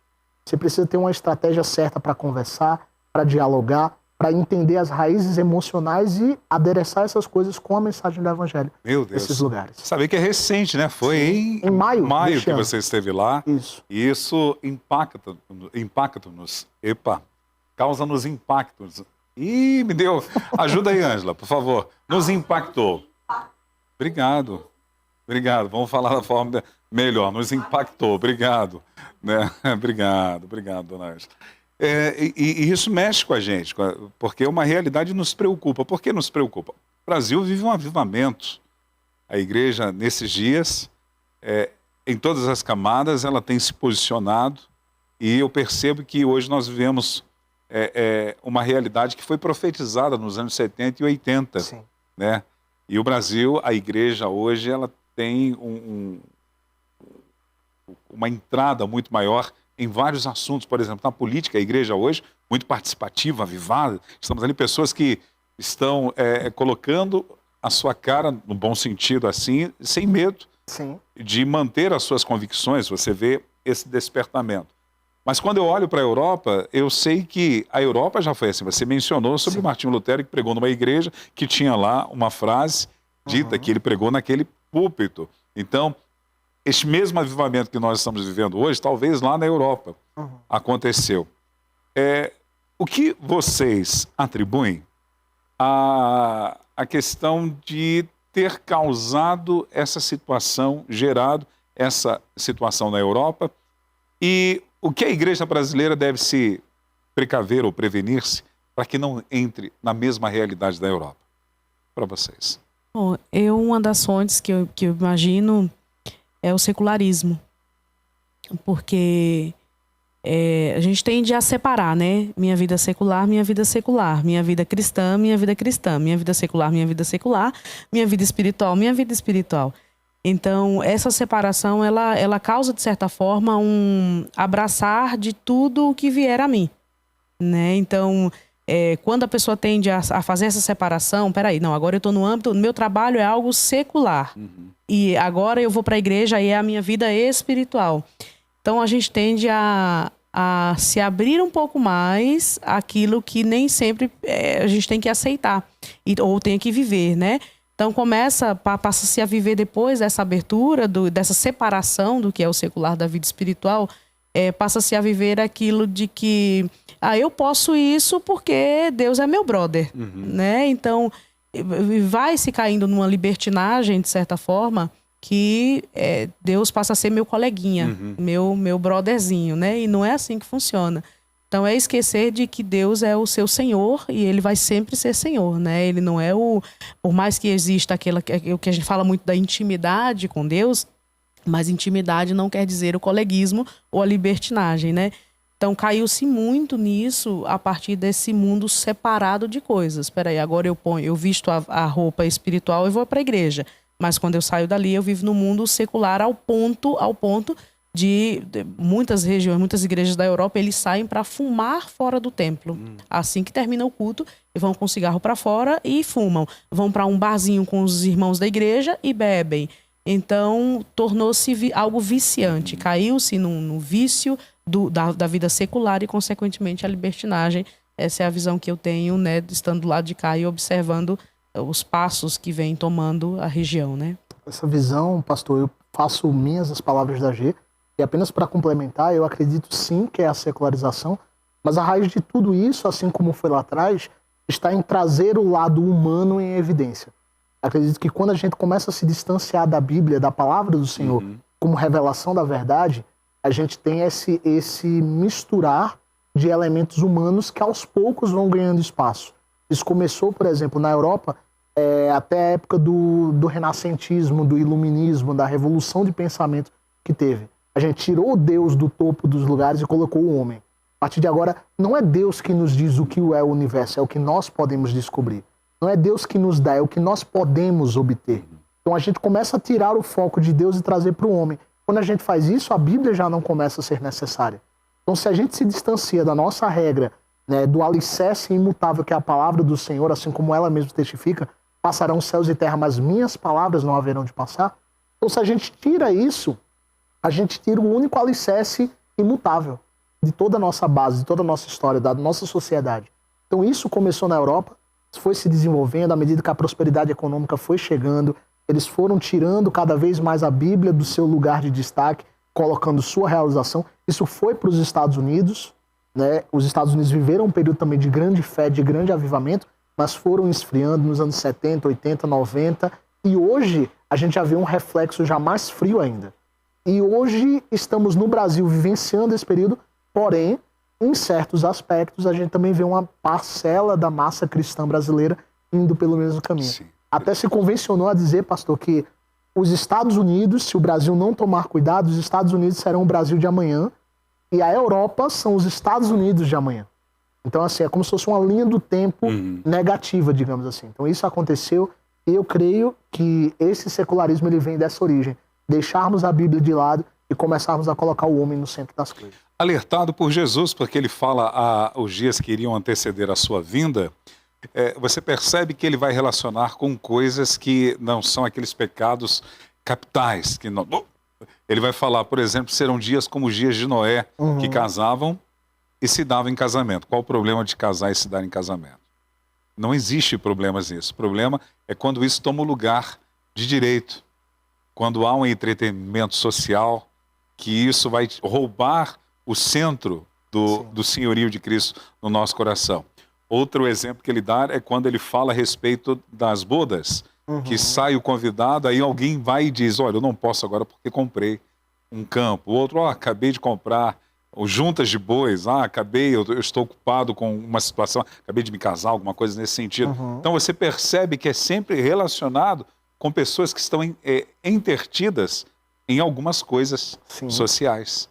Você precisa ter uma estratégia certa para conversar, para dialogar, para entender as raízes emocionais e adereçar essas coisas com a mensagem do Evangelho. Meu Deus. Nesses lugares. Sabe que é recente, né? Foi em maio que você esteve lá. Isso. E isso impacta-nos. Causa-nos impactos. Ih, me deu. Ajuda aí, Ângela, por favor. Nos impactou. Obrigado. Vamos falar da forma melhor. Nos impactou. Obrigado. Né? Obrigado, dona Ângela. E isso mexe com a gente, porque uma realidade nos preocupa. Por que nos preocupa? O Brasil vive um avivamento. A igreja, nesses dias, em todas as camadas, ela tem se posicionado, e eu percebo que hoje nós vivemos uma realidade que foi profetizada nos anos 70 e 80. Sim. Né? E o Brasil, a igreja hoje, ela tem uma entrada muito maior em vários assuntos. Por exemplo, na política, a igreja hoje, muito participativa, avivada. Estamos ali pessoas que estão colocando a sua cara, no bom sentido assim, sem medo. Sim. De manter as suas convicções. Você vê esse despertamento. Mas quando eu olho para a Europa, eu sei que a Europa já foi assim. Você mencionou sobre Martinho Lutero, que pregou numa igreja, que tinha lá uma frase dita que ele pregou naquele púlpito. Então, este mesmo avivamento que nós estamos vivendo hoje, talvez lá na Europa aconteceu. O que vocês atribuem à questão de ter causado essa situação, gerado essa situação na Europa, e o que a igreja brasileira deve se precaver ou prevenir-se para que não entre na mesma realidade da Europa? Para vocês. Bom, uma das fontes que eu imagino é o secularismo. Porque a gente tende a separar, né? Minha vida secular, minha vida secular. Minha vida cristã, minha vida cristã. Minha vida secular, minha vida secular. Minha vida espiritual, minha vida espiritual. Então, essa separação, ela causa, de certa forma, um abraçar de tudo o que vier a mim, né? Então, quando a pessoa tende a fazer essa separação, peraí, não, agora eu estou no âmbito, meu trabalho é algo secular, e agora eu vou para a igreja e é a minha vida espiritual. Então, a gente tende a se abrir um pouco mais àquilo que nem sempre a gente tem que aceitar, ou tem que viver, né? Então passa-se a viver depois dessa abertura, dessa separação do que é o secular da vida espiritual, passa-se a viver aquilo de que eu posso isso porque Deus é meu brother, né? Então vai se caindo numa libertinagem, de certa forma, que Deus passa a ser meu coleguinha, meu brotherzinho, né? E não é assim que funciona. Então é esquecer de que Deus é o seu Senhor e Ele vai sempre ser Senhor, né? Ele não é por mais que exista o que a gente fala muito da intimidade com Deus, mas intimidade não quer dizer o coleguismo ou a libertinagem, né? Então caiu-se muito nisso a partir desse mundo separado de coisas. Espera aí, agora eu visto a roupa espiritual e vou para a igreja, mas quando eu saio dali eu vivo no mundo secular ao ponto de muitas regiões, muitas igrejas da Europa, eles saem para fumar fora do templo. Assim que termina o culto, vão com cigarro para fora e fumam. Vão para um barzinho com os irmãos da igreja e bebem. Então, tornou-se algo viciante. Caiu-se no vício da vida secular e, consequentemente, a libertinagem. Essa é a visão que eu tenho, né, estando do lado de cá e observando os passos que vem tomando a região, né? Essa visão, pastor, eu faço minhas as palavras da G, e apenas para complementar, eu acredito sim que é a secularização, mas a raiz de tudo isso, assim como foi lá atrás, está em trazer o lado humano em evidência. Acredito que quando a gente começa a se distanciar da Bíblia, da palavra do Senhor, como revelação da verdade, a gente tem esse misturar de elementos humanos que aos poucos vão ganhando espaço. Isso começou, por exemplo, na Europa, até a época do renascentismo, do iluminismo, da revolução de pensamento que teve. A gente tirou o Deus do topo dos lugares e colocou o homem. A partir de agora, não é Deus que nos diz o que é o universo, é o que nós podemos descobrir. Não é Deus que nos dá, é o que nós podemos obter. Então a gente começa a tirar o foco de Deus e trazer para o homem. Quando a gente faz isso, a Bíblia já não começa a ser necessária. Então se a gente se distancia da nossa regra, né, do alicerce imutável que é a palavra do Senhor, assim como ela mesma testifica, passarão céus e terra, mas minhas palavras não haverão de passar. Então se a gente tira isso, a gente tira o único alicerce imutável de toda a nossa base, de toda a nossa história, da nossa sociedade. Então isso começou na Europa, foi se desenvolvendo à medida que a prosperidade econômica foi chegando, eles foram tirando cada vez mais a Bíblia do seu lugar de destaque, colocando sua realização. Isso foi para os Estados Unidos, né? Os Estados Unidos viveram um período também de grande fé, de grande avivamento, mas foram esfriando nos anos 70, 80, 90, e hoje a gente já vê um reflexo já mais frio ainda. E hoje estamos no Brasil vivenciando esse período, porém, em certos aspectos, a gente também vê uma parcela da massa cristã brasileira indo pelo mesmo caminho. Sim. Até se convencionou a dizer, pastor, que os Estados Unidos, se o Brasil não tomar cuidado, os Estados Unidos serão o Brasil de amanhã e a Europa são os Estados Unidos de amanhã. Então, assim, é como se fosse uma linha do tempo negativa, digamos assim. Então, isso aconteceu e eu creio que esse secularismo ele vem dessa origem. Deixarmos a Bíblia de lado e começarmos a colocar o homem no centro das coisas. Alertado por Jesus, porque ele fala os dias que iriam anteceder a sua vinda, você percebe que ele vai relacionar com coisas que não são aqueles pecados capitais. Que não, ele vai falar, por exemplo, serão dias como os dias de Noé, que casavam e se davam em casamento. Qual o problema de casar e se dar em casamento? Não existe problemas nisso. O problema é quando isso toma o lugar de direito. Quando há um entretenimento social, que isso vai roubar o centro do senhorio de Cristo no nosso coração. Outro exemplo que ele dá é quando ele fala a respeito das bodas, que sai o convidado, aí alguém vai e diz, olha, eu não posso agora porque comprei um campo. O outro, acabei de comprar juntas de bois, eu estou ocupado com uma situação, acabei de me casar, alguma coisa nesse sentido. Então você percebe que é sempre relacionado com pessoas que estão intertidas em algumas coisas sociais.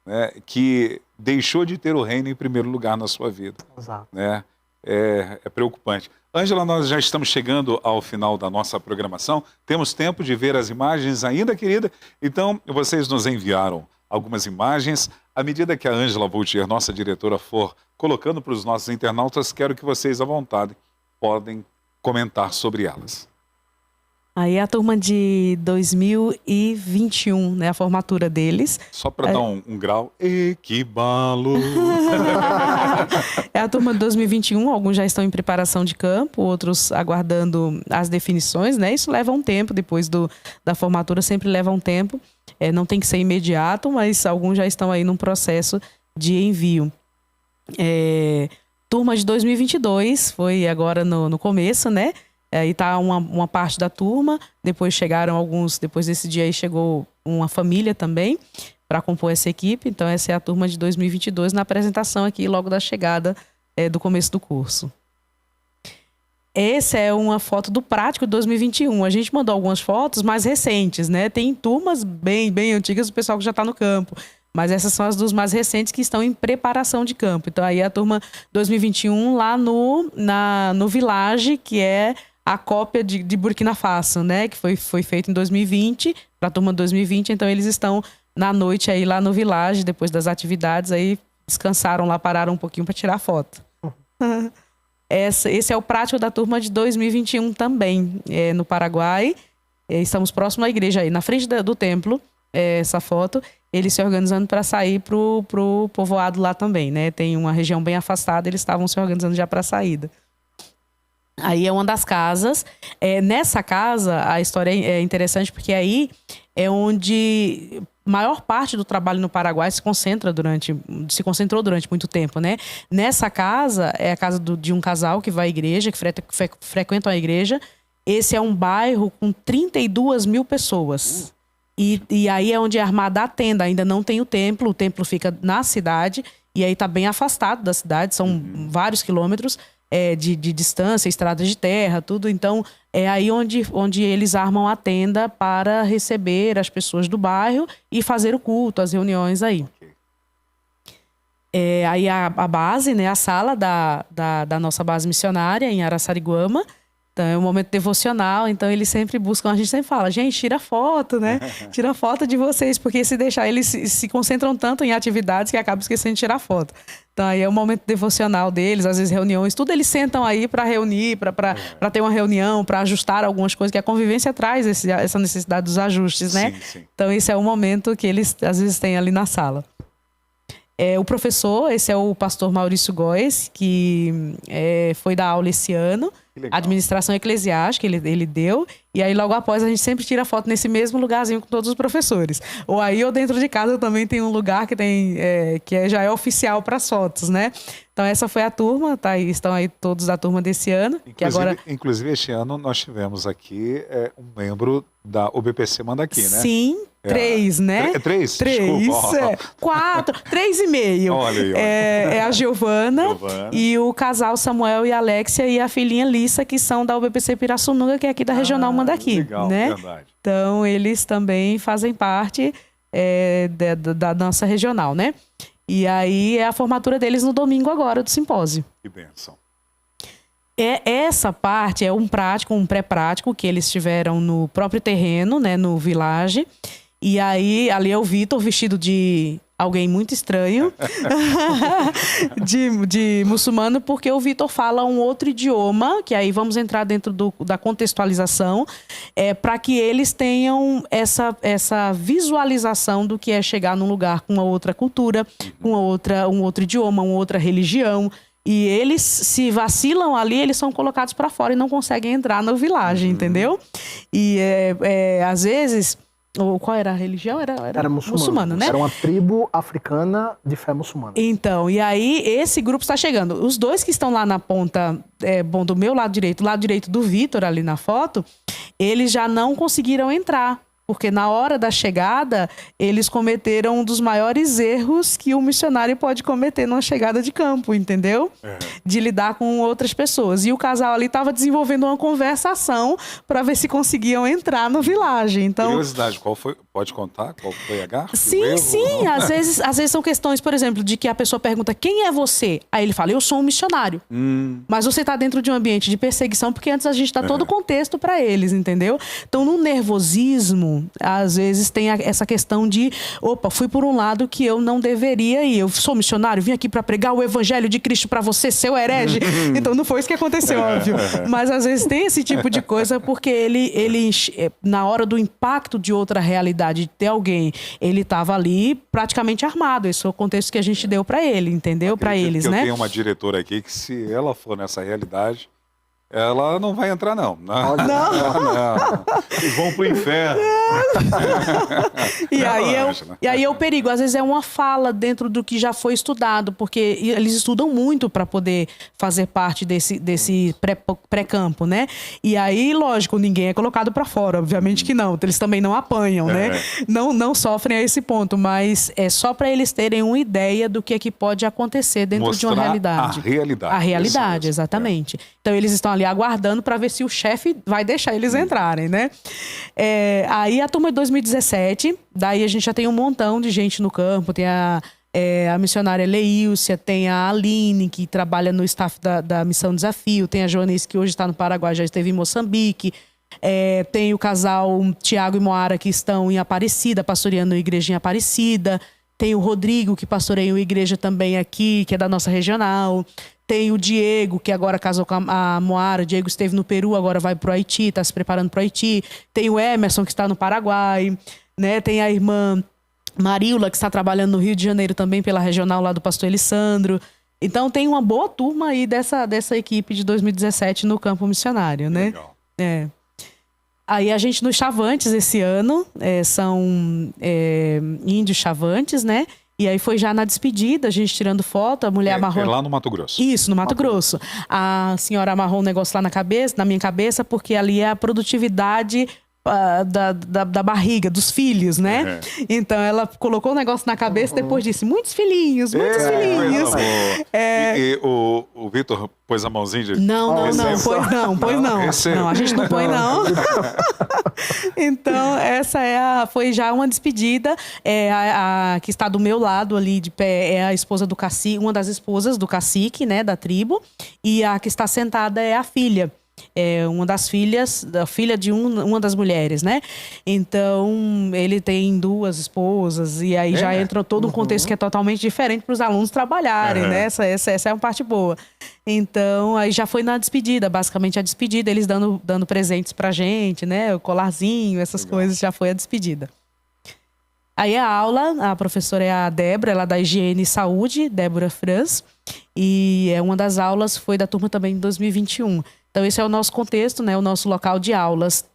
Né, que deixou de ter o reino em primeiro lugar na sua vida. Exato. Né? É preocupante. Ângela, nós já estamos chegando ao final da nossa programação. Temos tempo de ver as imagens ainda, querida? Então, vocês nos enviaram algumas imagens. À medida que a Ângela Voltier, nossa diretora, for colocando para os nossos internautas, quero que vocês, à vontade, podem comentar sobre elas. Aí a turma de 2021, né, a formatura deles. Só para dar um grau. Que balo! É a turma de 2021, alguns já estão em preparação de campo, outros aguardando as definições, né? Isso leva um tempo, depois da formatura sempre leva um tempo. Não tem que ser imediato, mas alguns já estão aí num processo de envio. Turma de 2022, foi agora no começo, né? Aí tá uma parte da turma, depois chegaram alguns, depois desse dia aí chegou uma família também para compor essa equipe. Então essa é a turma de 2022 na apresentação aqui logo da chegada do começo do curso. Essa é uma foto do prático de 2021. A gente mandou algumas fotos mais recentes, né? Tem turmas bem antigas do pessoal que já está no campo. Mas essas são as duas mais recentes que estão em preparação de campo. Então aí a turma 2021 lá no Village, que é a cópia de Burkina Faso, né? Que foi feito em 2020, para a turma de 2020. Então eles estão na noite aí lá no Village, depois das atividades, aí descansaram lá, pararam um pouquinho para tirar foto. Esse é o prático da turma de 2021 também, no Paraguai. Estamos próximo à igreja aí, na frente do templo, essa foto. Eles se organizando para sair pro povoado lá também, né? Tem uma região bem afastada, eles estavam se organizando já para a saída. Aí é uma das casas. Nessa casa, a história é interessante porque aí é onde maior parte do trabalho no Paraguai se concentrou durante muito tempo, né? Nessa casa, é a casa de um casal que vai à igreja, que frequentam a igreja. Esse é um bairro com 32 mil pessoas. E aí é onde é armada a tenda, ainda não tem o templo fica na cidade, e aí tá bem afastado da cidade, são vários quilômetros de distância, estrada de terra, tudo. Então, é aí onde eles armam a tenda para receber as pessoas do bairro e fazer o culto, as reuniões aí. Aí a base, né, a sala da nossa base missionária em Araçariguama. Então, é um momento devocional, então eles sempre buscam, a gente sempre fala, gente, tira foto, né? Tira foto de vocês, porque se deixar, eles se concentram tanto em atividades que acabam esquecendo de tirar foto. Então, aí é um momento devocional deles, às vezes reuniões, tudo eles sentam aí para reunir, para ter uma reunião, para ajustar algumas coisas, que a convivência traz essa necessidade dos ajustes, né? Sim. Então, esse é um momento que eles, às vezes, têm ali na sala. O professor, esse é o pastor Maurício Góes, que foi dar aula esse ano, administração eclesiástica, ele deu, e aí logo após a gente sempre tira foto nesse mesmo lugarzinho com todos os professores. Ou aí ou dentro de casa também tem um lugar que já é oficial para as fotos, né? Então essa foi a turma, tá? Estão aí todos da turma desse ano. Inclusive este ano nós tivemos aqui um membro da OBPC Mandaqui, né? Sim. 3, né? 3? 3, 4, 3,5. Olha. É a Giovana e o casal Samuel e Alexia e a filhinha Lissa, que são da UBPC Pirassununga, que é aqui da Regional Mandaqui. Legal, né? Verdade. Então, eles também fazem parte da nossa regional, né? E aí é a formatura deles no domingo agora, do simpósio. Que bênção. Essa parte é um pré-prático que eles tiveram no próprio terreno, né, no Village. E aí, ali é o Vitor vestido de alguém muito estranho, de muçulmano, porque o Vitor fala um outro idioma, que aí vamos entrar dentro da contextualização, para que eles tenham essa visualização do que é chegar num lugar com uma outra cultura, com um outro idioma, uma outra religião. E eles, se vacilam ali, eles são colocados para fora e não conseguem entrar no Village, entendeu? E às vezes... Qual era a religião? Era muçulmana, né? Era uma tribo africana de fé muçulmana. Então, e aí esse grupo está chegando. Os dois que estão lá na ponta, do meu lado direito do Vitor, ali na foto, eles já não conseguiram entrar. Porque na hora da chegada, eles cometeram um dos maiores erros que um missionário pode cometer numa chegada de campo, entendeu? De lidar com outras pessoas. E o casal ali estava desenvolvendo uma conversação para ver se conseguiam entrar no Village. Então, curiosidade, qual foi? Pode contar qual foi a gafe? Sim. Às vezes são questões, por exemplo, de que a pessoa pergunta, quem é você? Aí ele fala, eu sou um missionário. Mas você está dentro de um ambiente de perseguição, porque antes a gente dá todo o contexto para eles, entendeu? Então, no nervosismo, às vezes tem essa questão de, fui por um lado que eu não deveria ir. Eu sou missionário, vim aqui para pregar o evangelho de Cristo para você, seu herege. Então não foi isso que aconteceu, óbvio. Mas às vezes tem esse tipo de coisa porque ele na hora do impacto de outra realidade, de ter alguém, ele estava ali praticamente armado. Esse é o contexto que a gente deu para ele, entendeu? Para eles, né? Eu tenho uma diretora aqui que, se ela for nessa realidade, ela não vai entrar, não. Não. Eles vão pro inferno. E aí é o perigo. Às vezes é uma fala dentro do que já foi estudado, porque eles estudam muito para poder fazer parte desse pré-campo, né? E aí, lógico, ninguém é colocado para fora, obviamente que não. Eles também não apanham, né? Não sofrem a esse ponto, mas é só para eles terem uma ideia do que é que pode acontecer dentro de uma realidade. A realidade, exatamente. Então eles estão ali aguardando para ver se o chefe vai deixar eles entrarem, né? Aí a turma de 2017, daí a gente já tem um montão de gente no campo, tem a missionária Leílcia, tem a Aline, que trabalha no staff da Missão Desafio, tem a Joanice, que hoje está no Paraguai, já esteve em Moçambique, tem o casal Tiago e Moara, que estão em Aparecida, pastoreando a igreja em Aparecida, tem o Rodrigo, que pastoreia uma igreja também aqui, que é da nossa regional. Tem o Diego, que agora casou com a Moara. O Diego esteve no Peru, agora vai para o Haiti, está se preparando para o Haiti. Tem o Emerson, que está no Paraguai, né? Tem a irmã Maríula, que está trabalhando no Rio de Janeiro também pela regional lá do pastor Elissandro. Então tem uma boa turma aí dessa equipe de 2017 no campo missionário, né? Legal. Aí a gente nos Chavantes esse ano, são índios Chavantes, né? E aí foi já na despedida, a gente tirando foto, a mulher amarrou... lá no Mato Grosso. Isso, no Mato Grosso. A senhora amarrou um negócio lá na minha cabeça, porque ali é a produtividade da barriga, dos filhos, né? Então ela colocou o negócio na cabeça e depois disse, muitos filhinhos. E o Vitor pôs a mãozinha de... Não, pois não. A gente não põe, não. Então, essa foi já uma despedida. A que está do meu lado ali de pé é a esposa do cacique, uma das esposas do cacique, né, da tribo. E a que está sentada é a filha. Uma das filhas, a filha de uma das mulheres, né? Então, ele tem 2 esposas e aí já entra todo um contexto que é totalmente diferente para os alunos trabalharem, né? Essa é uma parte boa. Então, aí já foi na despedida, basicamente a despedida, eles dando presentes pra gente, né? O colarzinho, essas coisas, já foi a despedida. Aí a aula, a professora é a Débora, ela é da Higiene e Saúde, Débora Franz, e uma das aulas foi da turma também de 2021. Então, esse é o nosso contexto, né? O nosso local de aulas.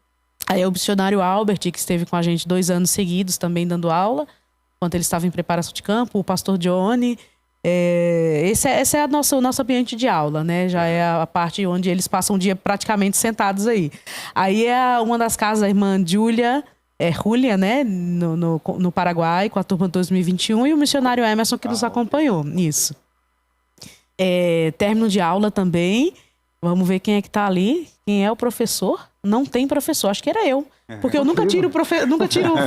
Aí o missionário Albert, que esteve com a gente 2 anos seguidos também dando aula, enquanto ele estava em preparação de campo, o pastor Johnny. Esse é o nosso ambiente de aula, né? Já é a parte onde eles passam o dia praticamente sentados aí. Aí é uma das casas da irmã Júlia, né? No Paraguai, com a turma 2021, e o missionário Emerson que nos acompanhou. Isso. Término de aula também. Vamos ver quem é que tá ali. Quem é o professor? Não tem professor, acho que era eu. Porque eu nunca tiro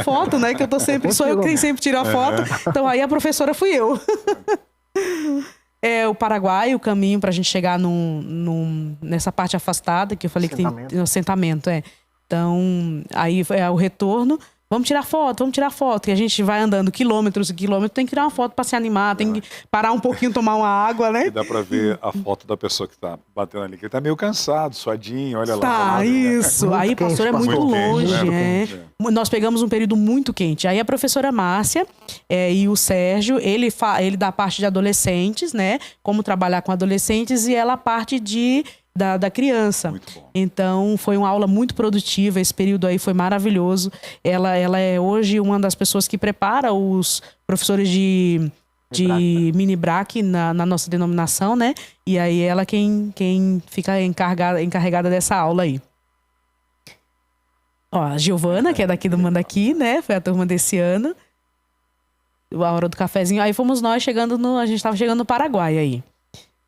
foto, né? Que sou eu quem sempre tira a foto. Então aí a professora fui eu. O Paraguai, o caminho pra gente chegar nessa parte afastada, que eu falei que tem um assentamento. Então, aí é o retorno. Vamos tirar foto. E a gente vai andando quilômetros e quilômetros, tem que tirar uma foto para se animar, tem que parar um pouquinho, tomar uma água, né? E dá para ver a foto da pessoa que tá batendo ali, que ele tá meio cansado, suadinho, olha lá. Tá, isso. Aí, pastor, é muito longe, Nós pegamos um período muito quente. Aí a professora Márcia e o Sérgio, ele dá a parte de adolescentes, né? Como trabalhar com adolescentes, e ela a parte da criança. Então, foi uma aula muito produtiva, esse período aí foi maravilhoso. Ela é hoje uma das pessoas que prepara os professores de mini-brac na nossa denominação, né? E aí ela quem fica encarregada dessa aula aí. Ó, a Giovana, que é daqui do Mandaqui, né? Foi a turma desse ano. A hora do cafezinho. Aí fomos nós a gente estava chegando no Paraguai aí.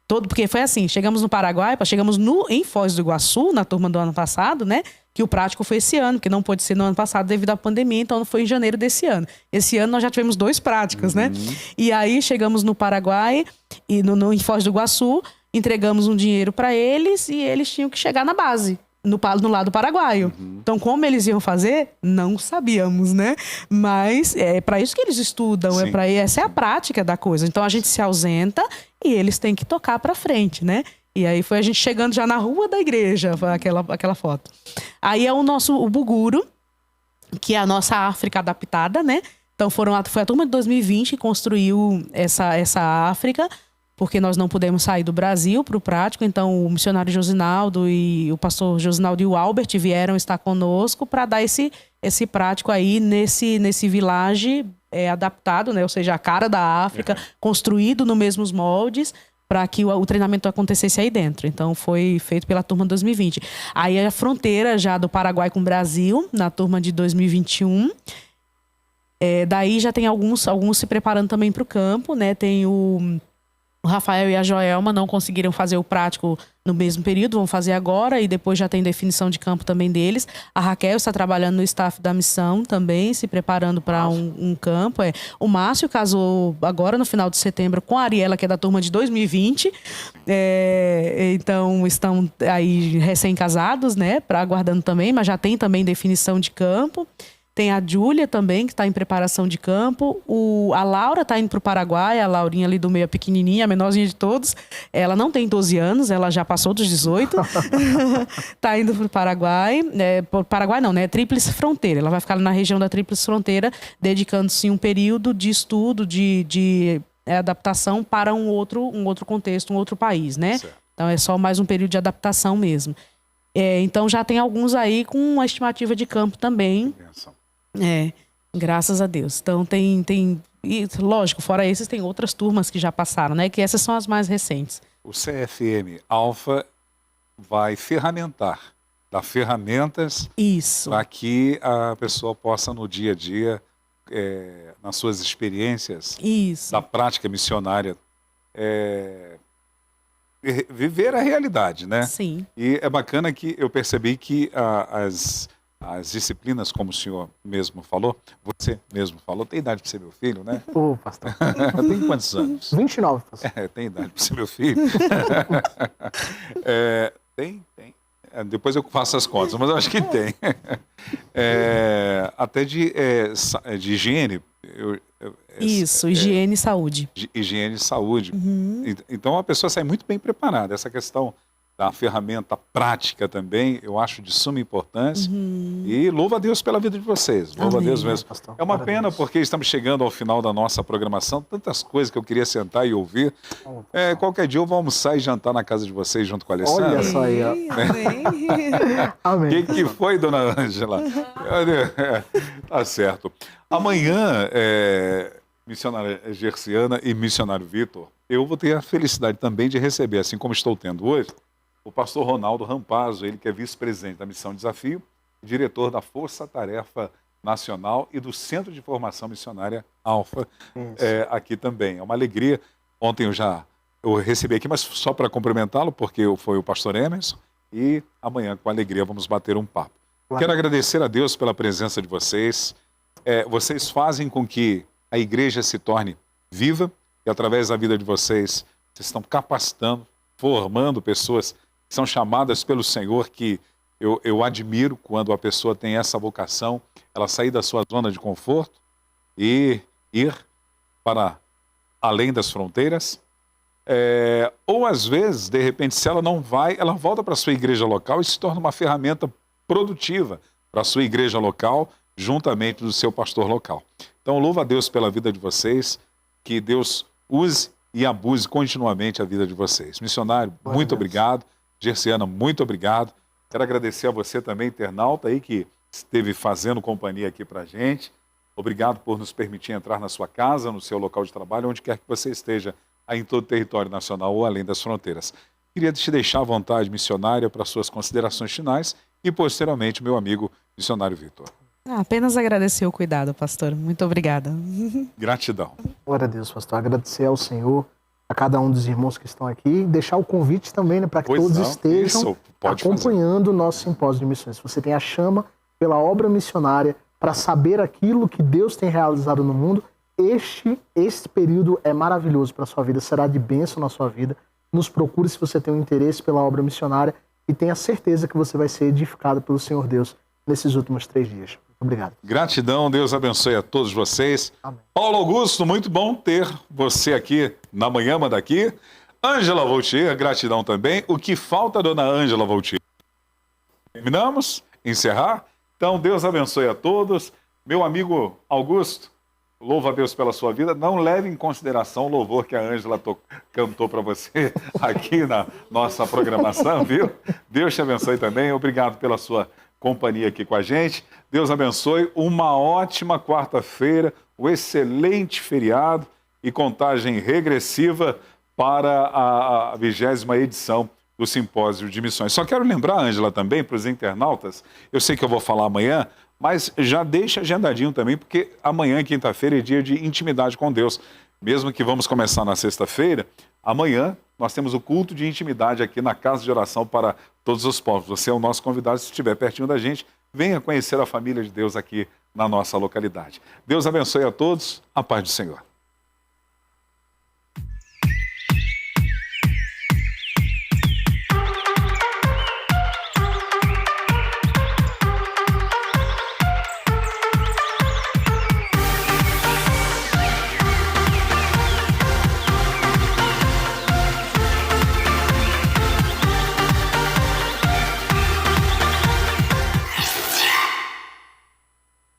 Porque foi assim, chegamos no Paraguai, chegamos em Foz do Iguaçu, na turma do ano passado, né? Que o prático foi esse ano, que não pôde ser no ano passado devido à pandemia, então foi em janeiro desse ano. Esse ano nós já tivemos 2 práticos, né? E aí chegamos no Paraguai, e em Foz do Iguaçu, entregamos um dinheiro para eles e eles tinham que chegar na base. No lado paraguaio. Então, como eles iam fazer, não sabíamos, né? Mas é para isso que eles estudam, essa é a prática da coisa. Então, a gente se ausenta e eles têm que tocar para frente, né? E aí foi a gente chegando já na rua da igreja, aquela foto. Aí é o Buguro, que é a nossa África adaptada, né? Então, foi a turma de 2020 que construiu essa África, porque nós não pudemos sair do Brasil para o prático, então o missionário Josinaldo e o pastor Josinaldo e o Albert vieram estar conosco para dar esse prático aí nesse village adaptado, né? Ou seja, a cara da África, construído nos mesmos moldes, para que o treinamento acontecesse aí dentro. Então, foi feito pela turma de 2020. Aí a fronteira já do Paraguai com o Brasil, na turma de 2021. Daí já tem alguns se preparando também para o campo, né? Tem o Rafael e a Joelma não conseguiram fazer o prático no mesmo período, vão fazer agora, e depois já tem definição de campo também deles. A Raquel está trabalhando no staff da missão também, se preparando para um campo. O Márcio casou agora no final de setembro com a Ariela, que é da turma de 2020. Então estão aí recém-casados, né? Aguardando também, mas já tem também definição de campo. Tem a Júlia também, que está em preparação de campo. A Laura está indo para o Paraguai, a Laurinha ali do meio, a pequenininha, a menorzinha de todos. Ela não tem 12 anos, ela já passou dos 18. Está indo para o Paraguai. Paraguai não, né? Tríplice Fronteira. Ela vai ficar na região da Tríplice Fronteira, dedicando-se um período de estudo, de adaptação para um outro contexto, um outro país, né? Certo. Então é só mais um período de adaptação mesmo. Então já tem alguns aí com uma estimativa de campo também. Graças a Deus. Então e, lógico, fora esses, tem outras turmas que já passaram, né? Que essas são as mais recentes. O CFM Alpha vai dar ferramentas para que a pessoa possa, no dia a dia, nas suas experiências da prática missionária, viver a realidade, né? Sim. E é bacana que eu percebi que as disciplinas, como o senhor mesmo falou, você mesmo falou, tem idade para ser meu filho, né? Ô, pastor. Tem quantos anos? 29, pastor. Tem idade para ser meu filho. Tem. Depois eu faço as contas, mas eu acho que tem. Até de higiene. Higiene e saúde. Higiene e saúde. Então a pessoa sai muito bem preparada. Essa questão da ferramenta prática também, eu acho de suma importância. E louvo a Deus pela vida de vocês. Louvo a Deus mesmo. É uma pena porque estamos chegando ao final da nossa programação. Tantas coisas que eu queria sentar e ouvir. Qualquer dia eu vou almoçar e jantar na casa de vocês junto com a Alessandra. Olha só aí, ó. Amém. O que foi, dona Ângela? Tá certo. Amanhã, missionária Gersiana e missionário Vitor, eu vou ter a felicidade também de receber, assim como estou tendo hoje, o pastor Ronaldo Rampazzo, ele que é vice-presidente da Missão Desafio, diretor da Força Tarefa Nacional e do Centro de Formação Missionária Alfa, aqui também. É uma alegria. Ontem eu recebi aqui, mas só para cumprimentá-lo, porque foi o pastor Emerson, e amanhã, com alegria, vamos bater um papo. Quero agradecer a Deus pela presença de vocês. Vocês fazem com que a igreja se torne viva, e através da vida de vocês estão capacitando, formando pessoas que são chamadas pelo Senhor, que eu admiro quando a pessoa tem essa vocação, ela sair da sua zona de conforto e ir para além das fronteiras. Ou às vezes, de repente, se ela não vai, ela volta para a sua igreja local e se torna uma ferramenta produtiva para a sua igreja local, juntamente do seu pastor local. Então, louvo a Deus pela vida de vocês, que Deus use e abuse continuamente a vida de vocês. Missionário, muito obrigado. Gersiana, muito obrigado. Quero agradecer a você também, internauta, aí que esteve fazendo companhia aqui para a gente. Obrigado por nos permitir entrar na sua casa, no seu local de trabalho, onde quer que você esteja, aí em todo o território nacional ou além das fronteiras. Queria te deixar à vontade, missionária, para suas considerações finais e, posteriormente, meu amigo missionário Vitor. Apenas agradecer o cuidado, pastor. Muito obrigada. Gratidão. Glória a Deus, pastor. Agradecer ao Senhor, a cada um dos irmãos que estão aqui, deixar o convite também, né, para que todos estejam acompanhando o nosso simpósio de missões. Se você tem a chama pela obra missionária, para saber aquilo que Deus tem realizado no mundo, este período é maravilhoso para a sua vida, será de bênção na sua vida. Nos procure se você tem um interesse pela obra missionária e tenha certeza que você vai ser edificado pelo Senhor Deus nesses últimos 3 dias. Obrigado. Gratidão, Deus abençoe a todos vocês. Amém. Paulo Augusto, muito bom ter você aqui na Manhã Manda Aqui. Ângela Voltier, gratidão também. O que falta, dona Ângela Voltier? Terminamos? Encerrar? Então, Deus abençoe a todos. Meu amigo Augusto, louvo a Deus pela sua vida. Não leve em consideração o louvor que a Ângela cantou para você aqui na nossa programação, viu? Deus te abençoe também. Obrigado pela sua companhia aqui com a gente. Deus abençoe. Uma ótima quarta-feira, um excelente feriado e contagem regressiva para a 20ª edição do Simpósio de Missões. Só quero lembrar, Ângela, também para os internautas, eu sei que eu vou falar amanhã, mas já deixa agendadinho também, porque amanhã, quinta-feira, é dia de intimidade com Deus. Mesmo que vamos começar na sexta-feira, amanhã nós temos o culto de intimidade aqui na Casa de Oração para todos os povos. Você é o nosso convidado, se estiver pertinho da gente, venha conhecer a família de Deus aqui na nossa localidade. Deus abençoe a todos, a paz do Senhor.